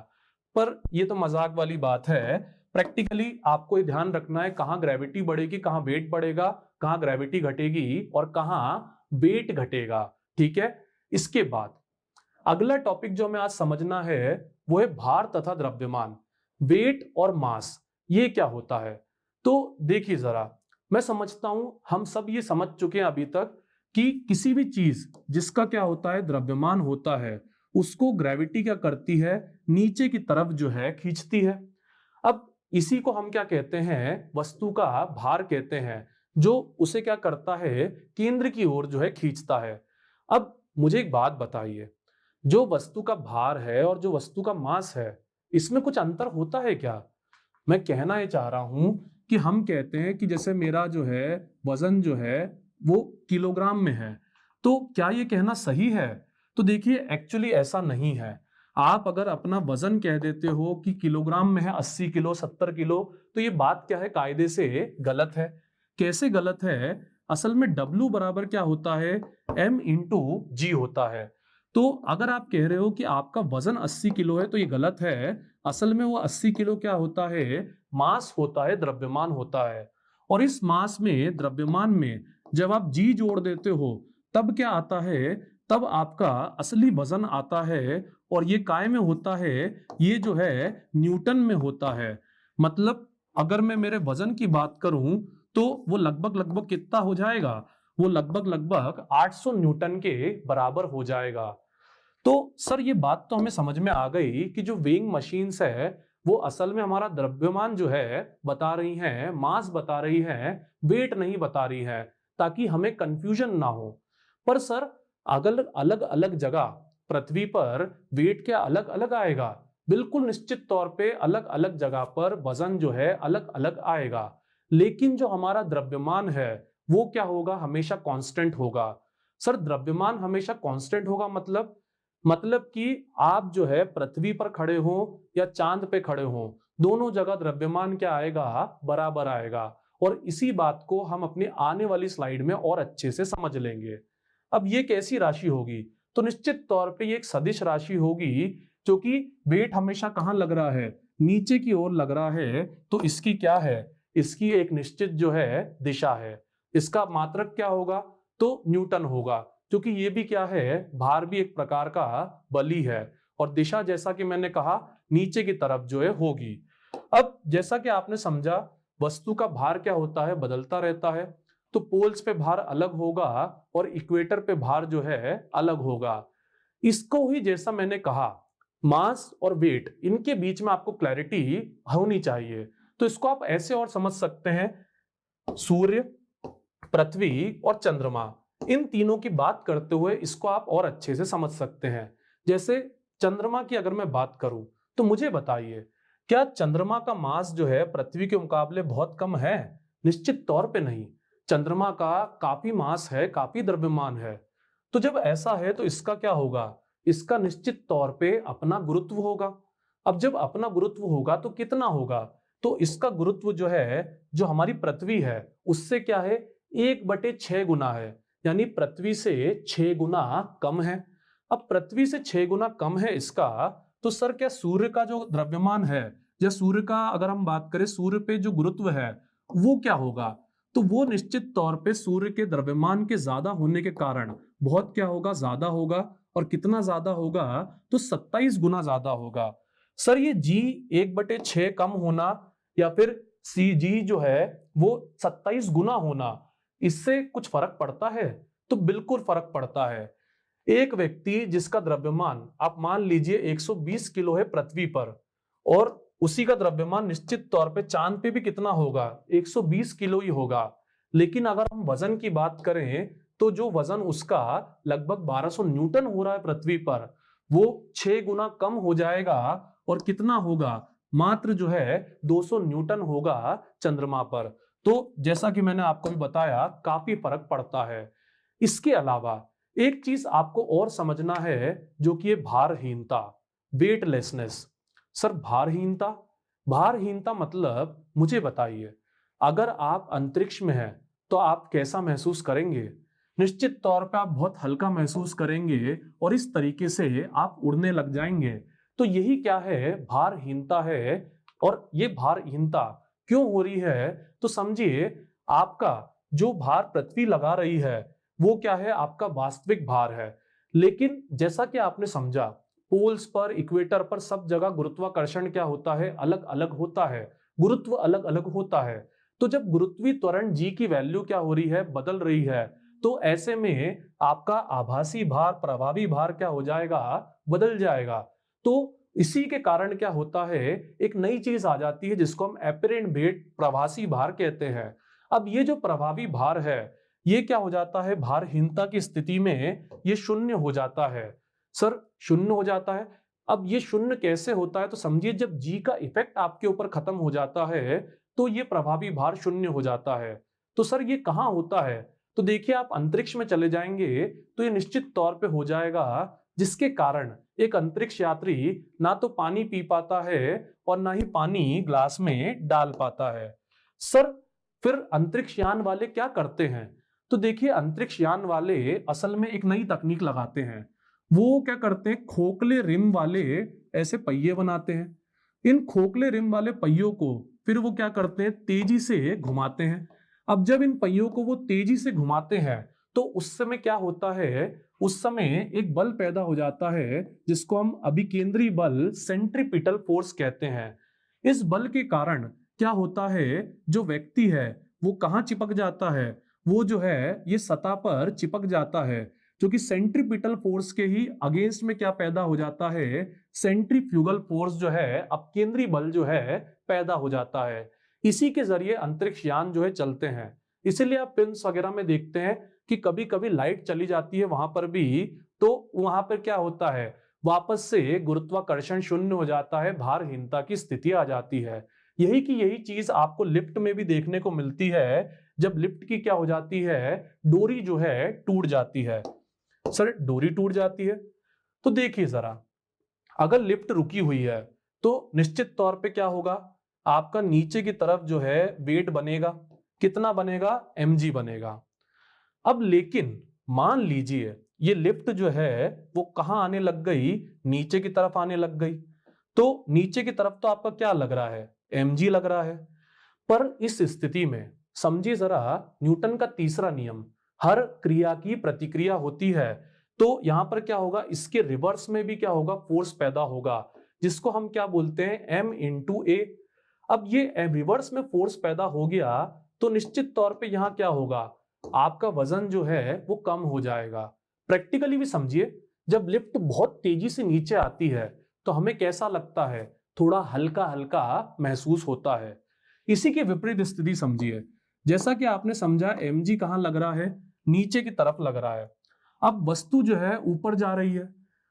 पर ये तो मजाक वाली बात है। प्रैक्टिकली आपको ये ध्यान रखना है कहाँ ग्रेविटी बढ़ेगी, कहाँ वेट बढ़ेगा, कहाँ ग्रेविटी घटेगी और कहाँ वेट घटेगा। ठीक है। इसके बाद अगला टॉपिक जो हमें आज समझना है वो है भार तथा द्रव्यमान, वेट और मास। ये क्या होता है? तो देखिए जरा, मैं समझता हूं हम सब ये समझ चुके हैं अभी तक कि किसी भी चीज जिसका क्या होता है, द्रव्यमान होता है, उसको ग्रेविटी क्या करती है, नीचे की तरफ जो है खींचती है। अब इसी को हम क्या कहते हैं, वस्तु का भार कहते हैं, जो उसे क्या करता है, केंद्र की ओर जो है खींचता है। अब मुझे एक बात बताइए, जो वस्तु का भार है और जो वस्तु का मास है, इसमें कुछ अंतर होता है क्या? मैं कहना ये चाह रहा हूं कि हम कहते हैं कि जैसे मेरा जो है वजन जो है वो किलोग्राम में है, तो क्या ये कहना सही है? तो देखिए एक्चुअली ऐसा नहीं है। आप अगर अपना वजन कह देते हो कि किलोग्राम में है, 80 किलो 70 किलो, तो ये बात क्या है, कायदे से गलत है। कैसे गलत है? असल में W बराबर क्या होता है, M इंटू जी होता है। तो अगर आप कह रहे हो कि आपका वजन 80 किलो है तो ये गलत है। असल में वो 80 किलो क्या होता है, मास होता है, द्रव्यमान होता है। और इस मास में, द्रव्यमान में जब आप जी जोड़ देते हो तब क्या आता है, तब आपका असली वजन आता है। और ये काय में होता है, ये जो है न्यूटन में होता है। मतलब अगर मैं मेरे वजन की बात करूं तो वो लगभग लगभग कितना हो जाएगा, वो लगभग लगभग 800 न्यूटन के बराबर हो जाएगा। तो सर ये बात तो हमें समझ में आ गई कि जो वेइंग मशीन्स है वो असल में हमारा द्रव्यमान जो है बता रही हैं, मास बता रही हैं, वेट नहीं बता रही हैं, ताकि हमें कंफ्यूजन ना हो। पर सर अगर अलग अलग जगह पृथ्वी पर वेट क्या अलग अलग आएगा? बिल्कुल निश्चित तौर पे अलग अलग जगह पर वजन जो है अलग अलग आएगा। लेकिन जो हमारा द्रव्यमान है वो क्या होगा, हमेशा कांस्टेंट होगा। सर द्रव्यमान हमेशा कांस्टेंट होगा मतलब कि आप जो है पृथ्वी पर खड़े हो या चांद पे खड़े हो, दोनों जगह द्रव्यमान क्या आएगा, बराबर आएगा। और इसी बात को हम अपनी आने वाली स्लाइड में और अच्छे से समझ लेंगे। अब ये कैसी राशि होगी? तो निश्चित तौर पे ये एक सदिश राशि होगी, जो कि वेट हमेशा कहाँ लग रहा है, नीचे की ओर लग रहा है। तो इसकी क्या है, इसकी एक निश्चित जो है दिशा है। इसका मात्रक क्या होगा, तो न्यूटन होगा, क्योंकि ये भी क्या है, भार भी एक प्रकार का बल ही है। और दिशा जैसा कि मैंने कहा नीचे की तरफ जो है होगी। अब जैसा कि आपने समझा, वस्तु का भार क्या होता है, बदलता रहता है। तो पोल्स पे भार अलग होगा और इक्वेटर पे भार जो है अलग होगा। इसको ही जैसा मैंने कहा, मास और वेट, इनके बीच में आपको क्लैरिटी होनी चाहिए। तो इसको आप ऐसे और समझ सकते हैं, सूर्य, पृथ्वी और चंद्रमा, इन तीनों की बात करते हुए इसको आप और अच्छे से समझ सकते हैं। जैसे चंद्रमा की अगर मैं बात करूं, तो मुझे बताइए, क्या चंद्रमा का मास जो है पृथ्वी के मुकाबले बहुत कम है? निश्चित तौर पे नहीं। चंद्रमा का काफी मास है, काफी द्रव्यमान है। तो जब ऐसा है तो इसका क्या होगा, इसका निश्चित तौर पे अपना गुरुत्व होगा। अब जब अपना गुरुत्व होगा तो कितना होगा, तो इसका गुरुत्व जो है, जो हमारी पृथ्वी है उससे क्या है, 1/6 गुना है। यानी पृथ्वी से 6 गुना कम है। अब पृथ्वी से 6 गुना कम है इसका, तो सर क्या सूर्य का जो द्रव्यमान है, या सूर्य का अगर हम बात करें, सूर्य पे जो गुरुत्व है वो क्या होगा? तो वो निश्चित तौर पे सूर्य के द्रव्यमान के ज्यादा होने के कारण बहुत क्या होगा, ज्यादा होगा। और कितना ज्यादा होगा, तो 27 गुना ज्यादा होगा। सर ये जी 1/6 कम होना, या फिर सी जी जो है वो 27 गुना होना, इससे कुछ फर्क पड़ता है? तो बिल्कुल फर्क पड़ता है। एक व्यक्ति जिसका द्रव्यमान आप मान लीजिए 120 किलो है पृथ्वी पर, और उसी का द्रव्यमान निश्चित तौर पे चांद पे भी कितना होगा, 120 किलो ही होगा। लेकिन अगर हम वजन की बात करें, तो जो वजन उसका लगभग 1200 न्यूटन हो रहा है पृथ्वी पर, वो 6 गुना कम हो जाएगा। और कितना होगा, मात्र जो है 200 न्यूटन होगा चंद्रमा पर। तो जैसा कि मैंने आपको भी बताया, काफी फर्क पड़ता है। इसके अलावा एक चीज आपको और समझना है, जो कि ये भारहीनता, वेटलेसनेस। सर भारहीनता, भारहीनता मतलब मुझे बताइए, अगर आप अंतरिक्ष में हैं तो आप कैसा महसूस करेंगे? निश्चित तौर पे आप बहुत हल्का महसूस करेंगे और इस तरीके से आप उड़ने लग जाएंगे। तो यही क्या है, भारहीनता है। और ये भारहीनता क्यों हो रही है, तो समझिए, आपका जो भार पृथ्वी लगा रही है वो क्या है, आपका वास्तविक भार है। लेकिन जैसा कि आपने समझा, पोल्स पर, इक्वेटर पर, सब जगह गुरुत्वाकर्षण क्या होता है, अलग अलग होता है, गुरुत्व अलग अलग होता है। तो जब गुरुत्वीय त्वरण जी की वैल्यू क्या हो रही है, बदल रही है, तो ऐसे में आपका आभासी भार, प्रभावी भार क्या हो जाएगा, बदल जाएगा। तो इसी के कारण क्या होता है, एक नई चीज आ जाती है जिसको हम एपरेंट वेट, प्रभासी भार कहते हैं। अब ये जो प्रभावी भार है, ये क्या हो जाता है, भारहीनता की स्थिति में ये शून्य हो जाता है। सर शून्य हो जाता है। अब ये शून्य कैसे होता है, तो समझिए, जब जी का इफेक्ट आपके ऊपर खत्म हो जाता है तो ये प्रभावी भार शून्य हो जाता है। तो सर ये कहाँ होता है, तो देखिए, आप अंतरिक्ष में चले जाएंगे तो ये निश्चित तौर पे हो जाएगा, जिसके कारण एक अंतरिक्ष यात्री ना तो पानी पी पाता है और ना ही पानी ग्लास में डाल पाता है। सर फिर अंतरिक्ष यान वाले क्या करते हैं, तो देखिए, अंतरिक्ष यान वाले असल में एक नई तकनीक लगाते हैं। वो क्या करते हैं, खोखले रिम वाले ऐसे पहिए बनाते हैं। इन खोखले रिम वाले पहियों को फिर वो क्या करते हैं, तेजी से घुमाते हैं। अब जब इन पहियों को वो तेजी से घुमाते हैं तो उस समय क्या होता है, उस समय एक बल पैदा हो जाता है जिसको हम अभिकेंद्री बल, सेंट्रीपिटल फोर्स कहते हैं। इस बल के कारण क्या होता है, जो व्यक्ति है वो कहाँ चिपक जाता है, वो जो है ये सतह पर चिपक जाता है, क्योंकि सेंट्रीपिटल फोर्स के ही अगेंस्ट में क्या पैदा हो जाता है, सेंट्रीफ्यूगल फोर्स जो है, अपकेंद्री बल जो है पैदा हो जाता है। इसी के जरिए अंतरिक्ष यान जो है चलते हैं। इसीलिए आप फिल्म्स वगैरह में देखते हैं कि कभी कभी लाइट चली जाती है वहां पर भी, तो वहां पर क्या होता है, वापस से गुरुत्वाकर्षण शून्य हो जाता है, भारहीनता की स्थिति आ जाती है। यही चीज आपको लिफ्ट में भी देखने को मिलती है। जब लिफ्ट की क्या हो जाती है, डोरी जो है टूट जाती है। सर डोरी टूट जाती है तो देखिए जरा, अगर लिफ्ट रुकी हुई है तो निश्चित तौर पे क्या होगा, आपका नीचे की तरफ जो है वेट बनेगा, कितना बनेगा, mg बनेगा। अब लेकिन मान लीजिए ये लिफ्ट जो है वो कहां आने लग गई, नीचे की तरफ आने लग गई, तो नीचे की तरफ तो आपका क्या लग रहा है, mg लग रहा है। पर इस स्थिति में समझिए जरा, न्यूटन का तीसरा नियम, हर क्रिया की प्रतिक्रिया होती है। तो यहां पर क्या होगा, इसके रिवर्स में भी क्या होगा, फोर्स पैदा होगा, जिसको हम क्या बोलते हैं, m इंटू ए। अब ये रिवर्स में फोर्स पैदा हो गया तो निश्चित तौर पे यहां क्या होगा, आपका वजन जो है वो कम हो जाएगा। प्रैक्टिकली भी समझिए, जब लिफ्ट बहुत तेजी से नीचे आती है तो हमें कैसा लगता है, थोड़ा हल्का हल्का महसूस होता है। इसी के विपरीत स्थिति समझिए, जैसा कि आपने समझा mg कहां लग रहा है, नीचे की तरफ लग रहा है। अब वस्तु जो है ऊपर जा रही है।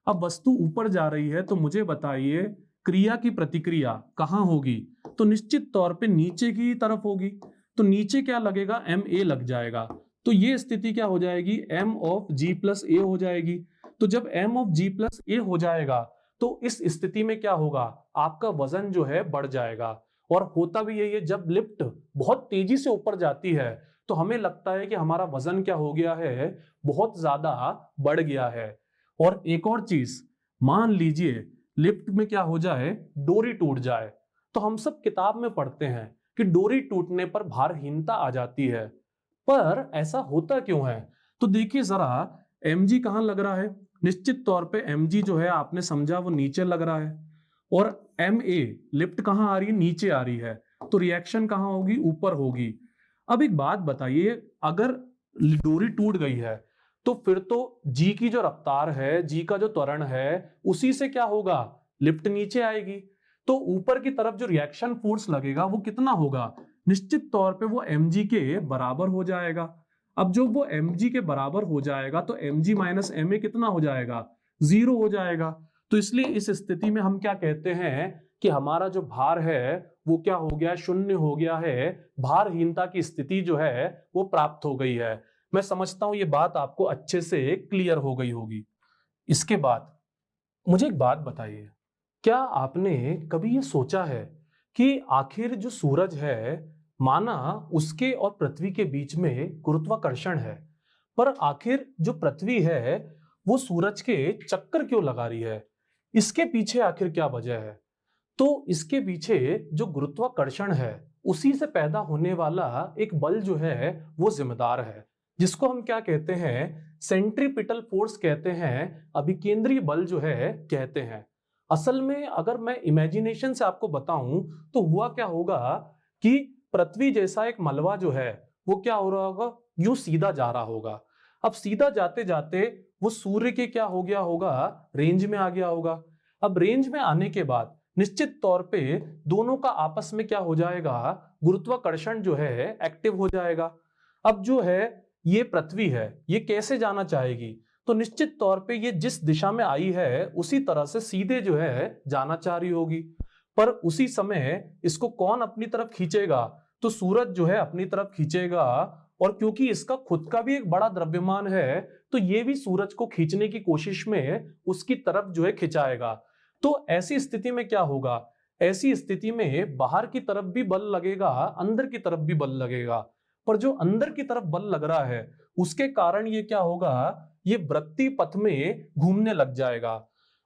अब वस्तु ऊपर जा रही है तो मुझे बताइए क्रिया की प्रतिक्रिया कहां होगी, तो निश्चित तौर पे नीचे की तरफ होगी। तो नीचे क्या लगेगा, ma लग जाएगा। तो ये स्थिति क्या हो जाएगी, m ऑफ g प्लस ए हो जाएगी। तो जब m ऑफ g प्लस ए हो जाएगा तो इस स्थिति में क्या होगा, आपका वजन जो है बढ़ जाएगा। और होता भी यही है, जब लिफ्ट बहुत तेजी से ऊपर जाती है तो हमें लगता है कि हमारा वजन क्या हो गया है, बहुत ज्यादा बढ़ गया है। और एक और चीज, मान लीजिए लिफ्ट में क्या हो जाए, डोरी टूट जाए, तो हम सब किताब में पढ़ते हैं कि डोरी टूटने पर भारहीनता आ जाती है। पर ऐसा होता क्यों है, तो देखिए जरा, mg कहां लग रहा है, निश्चित तौर पे mg जो है आपने समझा वो नीचे लग रहा है। और ma लिफ्ट कहां आ रही है, नीचे आ रही है, तो रिएक्शन कहां होगी, ऊपर होगी। अब एक बात बताइए, अगर डोरी टूट गई है तो फिर तो जी की जो रफ्तार है, जी का जो त्वरण है, उसी से क्या होगा, लिफ्ट नीचे आएगी। तो ऊपर की तरफ जो रिएक्शन फोर्स लगेगा वो कितना होगा, निश्चित तौर पे वो mg के बराबर हो जाएगा। अब जो वो mg के बराबर हो जाएगा तो mg माइनस ma कितना हो जाएगा, 0 हो जाएगा। तो इसलिए इस स्थिति में हम क्या कहते हैं कि हमारा जो भार है वो क्या हो गया, शून्य हो गया है, भारहीनता की स्थिति जो है वो प्राप्त हो गई है। मैं समझता हूं ये बात आपको अच्छे से क्लियर हो गई होगी। इसके बाद मुझे एक बात बताइए, क्या आपने कभी ये सोचा है कि आखिर जो सूरज है, माना उसके और पृथ्वी के बीच में गुरुत्वाकर्षण है, पर आखिर जो पृथ्वी है वो सूरज के चक्कर क्यों लगा रही है, इसके पीछे आखिर क्या वजह है। तो इसके पीछे जो गुरुत्वाकर्षण है उसी से पैदा होने वाला एक बल जो है वो जिम्मेदार है, जिसको हम क्या कहते हैं, सेंट्रीपिटल फोर्स कहते हैं, अभिकेंद्री बल जो है कहते हैं। असल में अगर मैं इमेजिनेशन से आपको बताऊं तो हुआ क्या होगा कि पृथ्वी जैसा एक मलबा जो है वो क्या हो रहा होगा, यूं सीधा जा रहा होगा। अब सीधा जाते जाते वो सूर्य के क्या हो गया होगा, रेंज में आ गया होगा। अब रेंज में आने के बाद निश्चित तौर पे दोनों का आपस में क्या हो जाएगा, गुरुत्वाकर्षण जो है एक्टिव हो जाएगा। अब जो है ये पृथ्वी है, ये कैसे जाना चाहेगी, तो निश्चित तौर पे ये जिस दिशा में आई है उसी तरह से सीधे जो है जाना चाह रही होगी। पर उसी समय इसको कौन अपनी तरफ खींचेगा, तो सूरज जो है अपनी तरफ खींचेगा। और क्योंकि इसका खुद का भी एक बड़ा द्रव्यमान है तो ये भी सूरज को खींचने की कोशिश में उसकी तरफ जो है खिंचाएगा। तो ऐसी स्थिति में क्या होगा, ऐसी स्थिति में बाहर की तरफ भी बल लगेगा, अंदर की तरफ भी बल लगेगा। पर जो अंदर की तरफ बल लग रहा है उसके कारण ये क्या होगा, ये वृत्तीय पथ में घूमने लग जाएगा।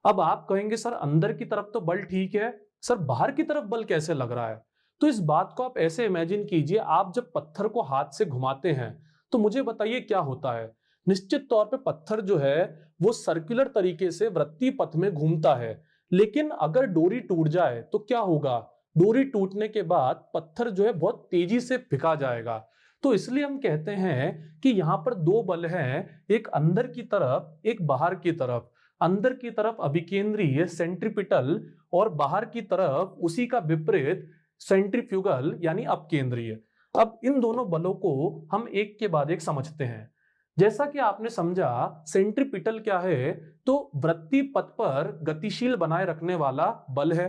अब आप कहेंगे सर अंदर की तरफ तो बल ठीक है, सर बाहर की तरफ बल कैसे लग रहा है? तो इस बात को आप ऐसे इमेजिन कीजिए, आप जब पत्थर को हाथ से घुमाते हैं तो मुझे बताइए क्या होता है। निश्चित तौर पे पत्थर जो है वो सर्कुलर तरीके से वृत्तीय पथ में घूमता है, लेकिन अगर डोरी टूट जाए तो क्या होगा? डोरी टूटने के बाद पत्थर जो है बहुत तेजी से फिका जाएगा। तो इसलिए हम कहते हैं कि यहाँ पर दो बल हैं, एक अंदर की तरफ, एक बाहर की तरफ। अंदर की तरफ अभिकेंद्रीय सेंट्रीपिटल और बाहर की तरफ उसी का विपरीत सेंट्रीफ्यूगल यानी अपकेंद्रीय। अब इन दोनों बलों को हम एक के बाद एक समझते हैं। जैसा कि आपने समझा सेंट्रीपिटल क्या है, तो वृत्तीय पथ पर गतिशील बनाए रखने वाला बल है।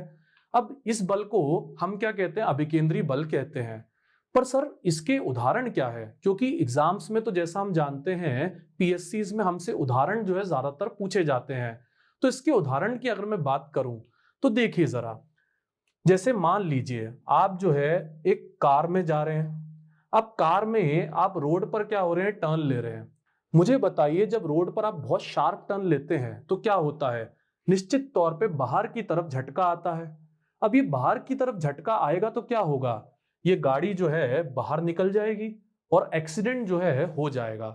अब इस बल को हम क्या कहते हैं? अभिकेंद्रीय बल कहते हैं। पर सर इसके उदाहरण क्या है? क्योंकि एग्जाम्स में तो जैसा हम जानते हैं पीएससीज में हमसे उदाहरण जो है ज्यादातर पूछे जाते हैं। तो इसके उदाहरण की अगर मैं बात करूं तो देखिए जरा, जैसे मान लीजिए आप जो है एक कार में जा रहे हैं। अब कार में आप रोड पर क्या हो रहे हैं? टर्न ले रहे हैं। मुझे बताइए जब रोड पर आप बहुत शार्प टर्न लेते हैं तो क्या होता है? निश्चित तौर पे बाहर की तरफ झटका आता है। अब ये बाहर की तरफ झटका आएगा तो क्या होगा? ये गाड़ी जो है बाहर निकल जाएगी और एक्सीडेंट जो है हो जाएगा।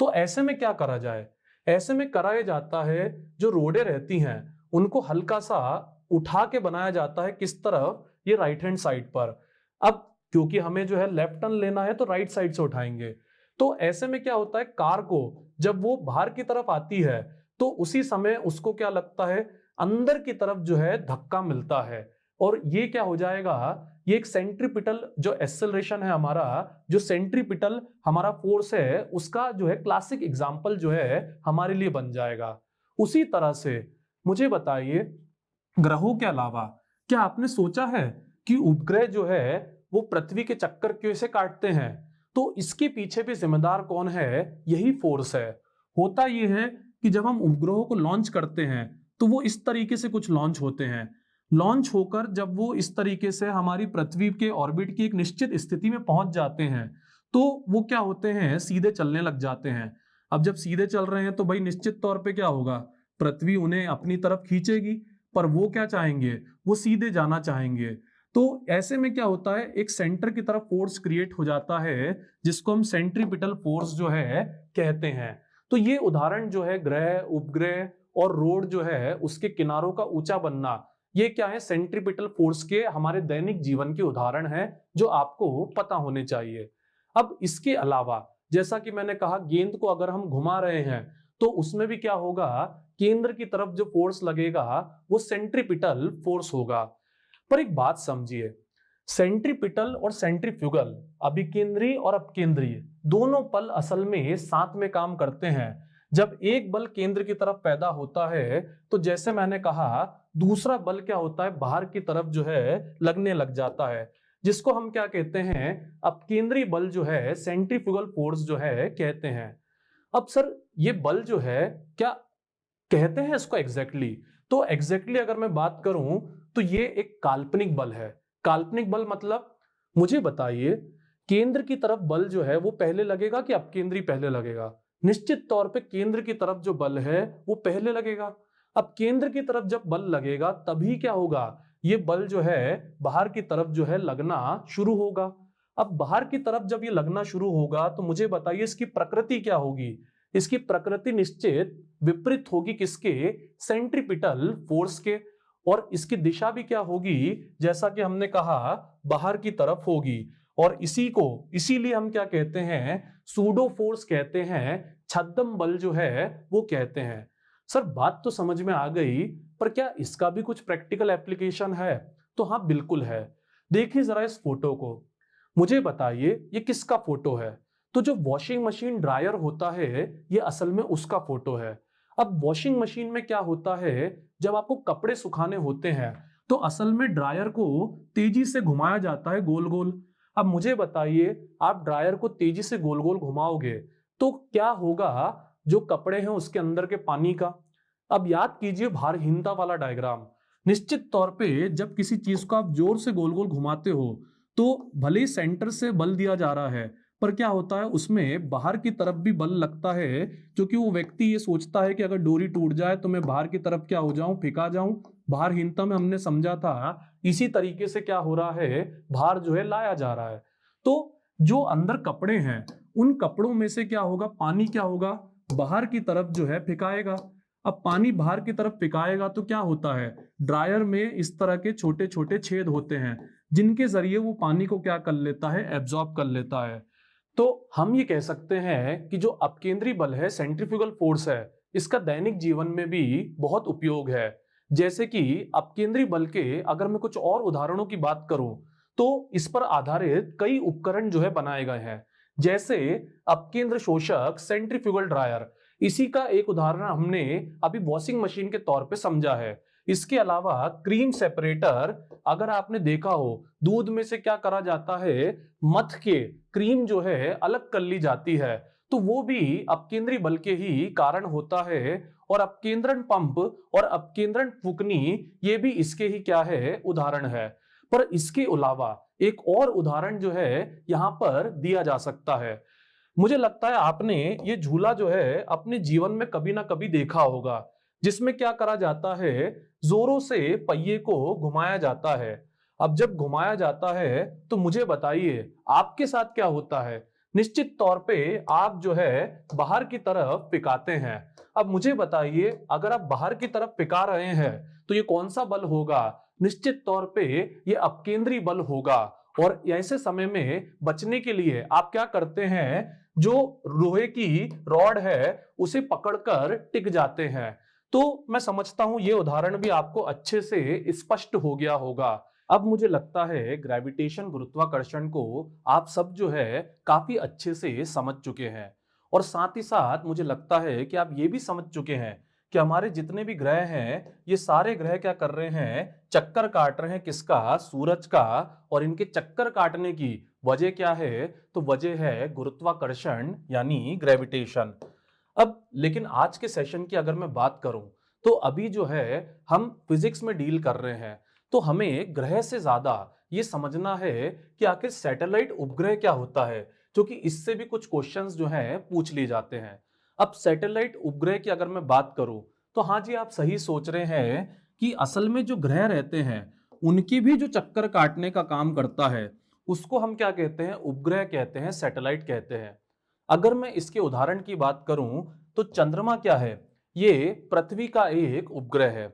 तो ऐसे में क्या करा जाए? ऐसे में कराया जाता है, जो रोडें रहती हैं उनको हल्का सा उठा के बनाया जाता है। किस तरफ? ये राइट हैंड साइड पर। अब क्योंकि हमें जो है लेफ्ट टर्न लेना है तो राइट साइड से उठाएंगे। तो ऐसे में क्या होता है, कार को जब वो बाहर की तरफ आती है तो उसी समय उसको क्या लगता है? अंदर की तरफ जो है धक्का मिलता है। और ये क्या हो जाएगा? ये एक सेंट्रीपिटल जो एक्सेलरेशन है हमारा, जो सेंट्रीपिटल हमारा फोर्स है, उसका जो है क्लासिक एग्जांपल जो है हमारे लिए बन जाएगा। उसी तरह से मुझे बताइए, ग्रहों के अलावा क्या आपने सोचा है कि उपग्रह जो है वो पृथ्वी के चक्कर कैसे काटते हैं? तो इसके पीछे भी जिम्मेदार कौन है? यही फोर्स है। होता यह है कि जब हम उपग्रहों को लॉन्च करते हैं तो वो इस तरीके से कुछ लॉन्च होते हैं। लॉन्च होकर जब वो इस तरीके से हमारी पृथ्वी के ऑर्बिट की एक निश्चित स्थिति में पहुंच जाते हैं तो वो क्या होते हैं? सीधे चलने लग जाते हैं। अब जब सीधे चल रहे हैं तो भाई निश्चित तौर पे क्या होगा? पृथ्वी उन्हें अपनी तरफ खींचेगी, पर वो क्या चाहेंगे? वो सीधे जाना चाहेंगे। तो ऐसे में क्या होता है? एक सेंटर की तरफ फोर्स क्रिएट हो जाता है जिसको हम सेंट्रीपिटल फोर्स जो है कहते हैं। तो ये उदाहरण जो है ग्रह, उपग्रह और रोड जो है उसके किनारों का ऊंचा बनना, ये क्या है? सेंट्रीपिटल फोर्स के हमारे दैनिक जीवन के उदाहरण है जो आपको पता होने चाहिए। अब इसके अलावा जैसा कि मैंने कहा, गेंद को अगर हम घुमा रहे हैं तो उसमें भी क्या होगा? केंद्र की तरफ जो फोर्स लगेगा वो सेंट्रीपिटल फोर्स होगा। पर एक बात समझिए, सेंट्रीपिटल और सेंट्रीफ्यूगल, अभिकेंद्रीय और अपकेंद्रीय, दोनों बल असल में साथ में काम करते हैं। जब एक बल केंद्र की तरफ पैदा होता है तो जैसे मैंने कहा, दूसरा बल क्या होता है? बाहर की तरफ जो है लगने लग जाता है, जिसको हम क्या कहते हैं? अपकेंद्रीय बल जो है, सेंट्रीफ्यूगल फोर्स जो है कहते हैं। अब सर ये बल जो है क्या कहते हैं इसको एग्जैक्टली? तो एग्जैक्टली अगर मैं बात करूं तो ये एक काल्पनिक बल है। काल्पनिक बल मतलब, मुझे बताइए केंद्र की तरफ बल जो है वो पहले लगेगा कि अपकेंद्री पहले लगेगा? निश्चित तौर पे केंद्र की तरफ जो बल है वो पहले लगेगा। अब केंद्र की तरफ जब बल लगेगा तभी क्या होगा? ये बल जो है बाहर की तरफ जो है लगना शुरू होगा। अब बाहर की तरफ जब ये लगना शुरू होगा तो मुझे बताइए इसकी प्रकृति क्या होगी? इसकी प्रकृति निश्चित विपरीत होगी किसके? सेंट्रीपिटल फोर्स के। और इसकी दिशा भी क्या होगी? जैसा कि हमने कहा, बाहर की तरफ होगी। और इसी को इसीलिए हम क्या कहते हैं? सूडो फोर्स कहते हैं, छद्म बल जो है वो कहते हैं। सर बात तो समझ में आ गई, पर क्या इसका भी कुछ प्रैक्टिकल एप्लीकेशन है? तो हाँ बिल्कुल है। देखिए जरा इस फोटो को, मुझे बताइए ये किसका फोटो है? तो जो वॉशिंग मशीन ड्रायर होता है ये असल में उसका फोटो है। अब वॉशिंग मशीन में क्या होता है, जब आपको कपड़े सुखाने होते हैं तो असल में ड्रायर को तेजी से घुमाया जाता है गोल गोल। अब मुझे बताइए, आप ड्रायर को तेजी से गोल गोल घुमाओगे तो क्या होगा? जो कपड़े हैं उसके अंदर के पानी का। अब याद कीजिए भारहीनता वाला डायग्राम। निश्चित तौर पे जब किसी चीज को आप जोर से गोल गोल घुमाते हो तो भले ही सेंटर से बल दिया जा रहा है, पर क्या होता है उसमें बाहर की तरफ भी बल लगता है, क्योंकि वो व्यक्ति ये सोचता है कि अगर डोरी टूट जाए तो मैं बाहर की तरफ क्या हो जाऊं, फेंका जाऊं। भारहीनता में हमने समझा था इसी तरीके से क्या हो रहा है, भार जो है लाया जा रहा है। तो जो अंदर कपड़े हैं उन कपड़ों में से क्या होगा, पानी क्या होगा, बाहर की तरफ जो है फेंकाएगा। अब पानी बाहर की तरफ फेंकाएगा तो क्या होता है, ड्रायर में इस तरह के छोटे छोटे छेद होते हैं जिनके जरिए वो पानी को क्या कर लेता है, एब्जॉर्ब कर लेता है। तो हम ये कह सकते हैं कि जो अपकेंद्री बल है, सेंट्रीफ्यूगल फोर्स है, इसका दैनिक जीवन में भी बहुत उपयोग है। जैसे कि अपकेंद्री बल के अगर मैं कुछ और उदाहरणों की बात करूं तो इस पर आधारित कई उपकरण जो है बनाए गए हैं। जैसे अपकेंद्र शोषक सेंट्रीफ्यूगल ड्रायर, इसी का एक उदाहरण हमने अभी वॉशिंग मशीन के तौर पे समझा है। इसके अलावा क्रीम सेपरेटर, अगर आपने देखा हो दूध में से क्या करा जाता है, मथ के क्रीम जो है अलग कर ली जाती है, तो वो भी अपकेंद्री बल के ही कारण होता है। और अपकेंद्रण पंप और अपकेंद्रण फुकनी, ये भी इसके ही क्या है, उदाहरण है। पर इसके अलावा एक और उदाहरण जो है यहां पर दिया जा सकता है। मुझे लगता है आपने ये झूला जो है अपने जीवन में कभी ना कभी देखा होगा, जिसमें क्या करा जाता है, जोरों से पहिए को घुमाया जाता है। अब जब घुमाया जाता है तो मुझे बताइए आपके साथ क्या होता है। निश्चित तौर पे आप जो है बाहर की तरफ पिकाते हैं। अब मुझे बताइए अगर आप बाहर की तरफ पिका रहे हैं तो ये कौन सा बल होगा, निश्चित तौर पे ये अपकेंद्री बल होगा। और ऐसे समय में बचने के लिए आप क्या करते हैं, जो लोहे की रॉड है उसे पकड़कर टिक जाते हैं। तो मैं समझता हूं ये उदाहरण भी आपको अच्छे से स्पष्ट हो गया होगा। अब मुझे लगता है ग्रेविटेशन, गुरुत्वाकर्षण को आप सब जो है काफी अच्छे से समझ चुके हैं। और साथ ही साथ मुझे लगता है कि आप ये भी समझ चुके हैं कि हमारे जितने भी ग्रह हैं, ये सारे ग्रह क्या कर रहे हैं, चक्कर काट रहे हैं किसका, सूरज का। और इनके चक्कर काटने की वजह क्या है, तो वजह है गुरुत्वाकर्षण यानी ग्रेविटेशन। अब लेकिन आज के सेशन की अगर मैं बात करूं तो अभी जो है हम फिजिक्स में डील कर रहे हैं, तो हमें ग्रह से ज्यादा ये समझना है कि आखिर सैटेलाइट उपग्रह क्या होता है, क्योंकि इससे भी कुछ क्वेश्चंस जो हैं पूछ लिए जाते हैं। अब सैटेलाइट उपग्रह की अगर मैं बात करूं तो हाँ जी, आप सही सोच रहे हैं कि असल में जो ग्रह रहते हैं उनकी भी जो चक्कर काटने का काम करता है उसको हम क्या कहते हैं, उपग्रह कहते हैं, सैटेलाइट कहते हैं। अगर मैं इसके उदाहरण की बात करूं तो चंद्रमा क्या है, ये पृथ्वी का एक उपग्रह है।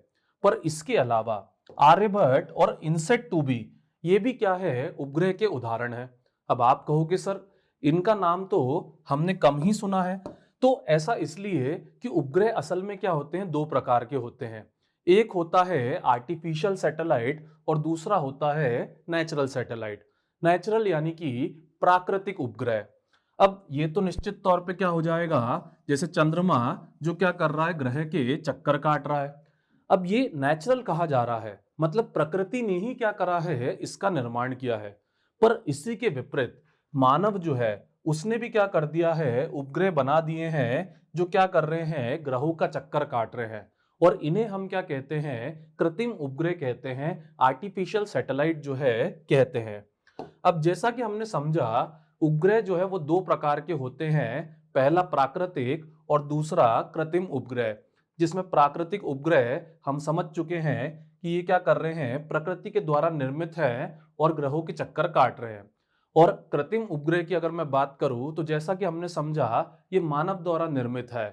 पर इसके अलावा आर्यभट्ट और इनसेट 2B, ये भी क्या है, उपग्रह के उदाहरण है। अब आप कहोगे सर इनका नाम तो हमने कम ही सुना है। तो ऐसा इसलिए कि उपग्रह असल में क्या होते हैं, दो प्रकार के होते हैं। एक होता है आर्टिफिशियल सैटेलाइट और दूसरा होता है नेचुरल सैटेलाइट। नेचुरल यानी कि प्राकृतिक उपग्रह। अब ये तो निश्चित तौर पे क्या हो जाएगा, जैसे चंद्रमा जो क्या कर रहा है, ग्रह के चक्कर काट रहा है। अब ये नेचुरल कहा जा रहा है, मतलब प्रकृति ने ही क्या करा है, इसका निर्माण किया है। पर इसी के विपरीत मानव जो है उसने भी क्या कर दिया है, उपग्रह बना दिए हैं जो क्या कर रहे हैं, ग्रहों का चक्कर काट रहे हैं। और इन्हें हम क्या कहते हैं, कृत्रिम उपग्रह कहते हैं, आर्टिफिशियल सैटेलाइट जो है कहते हैं। अब जैसा कि हमने समझा, उपग्रह जो है वो दो प्रकार के होते हैं, पहला प्राकृतिक और दूसरा कृत्रिम उपग्रह। जिसमें प्राकृतिक उपग्रह हम समझ चुके हैं कि ये क्या कर रहे हैं, प्रकृति के द्वारा निर्मित है और ग्रहों के चक्कर काट रहे हैं। और कृत्रिम उपग्रह की अगर मैं बात करूं तो जैसा कि हमने समझा, ये मानव द्वारा निर्मित है।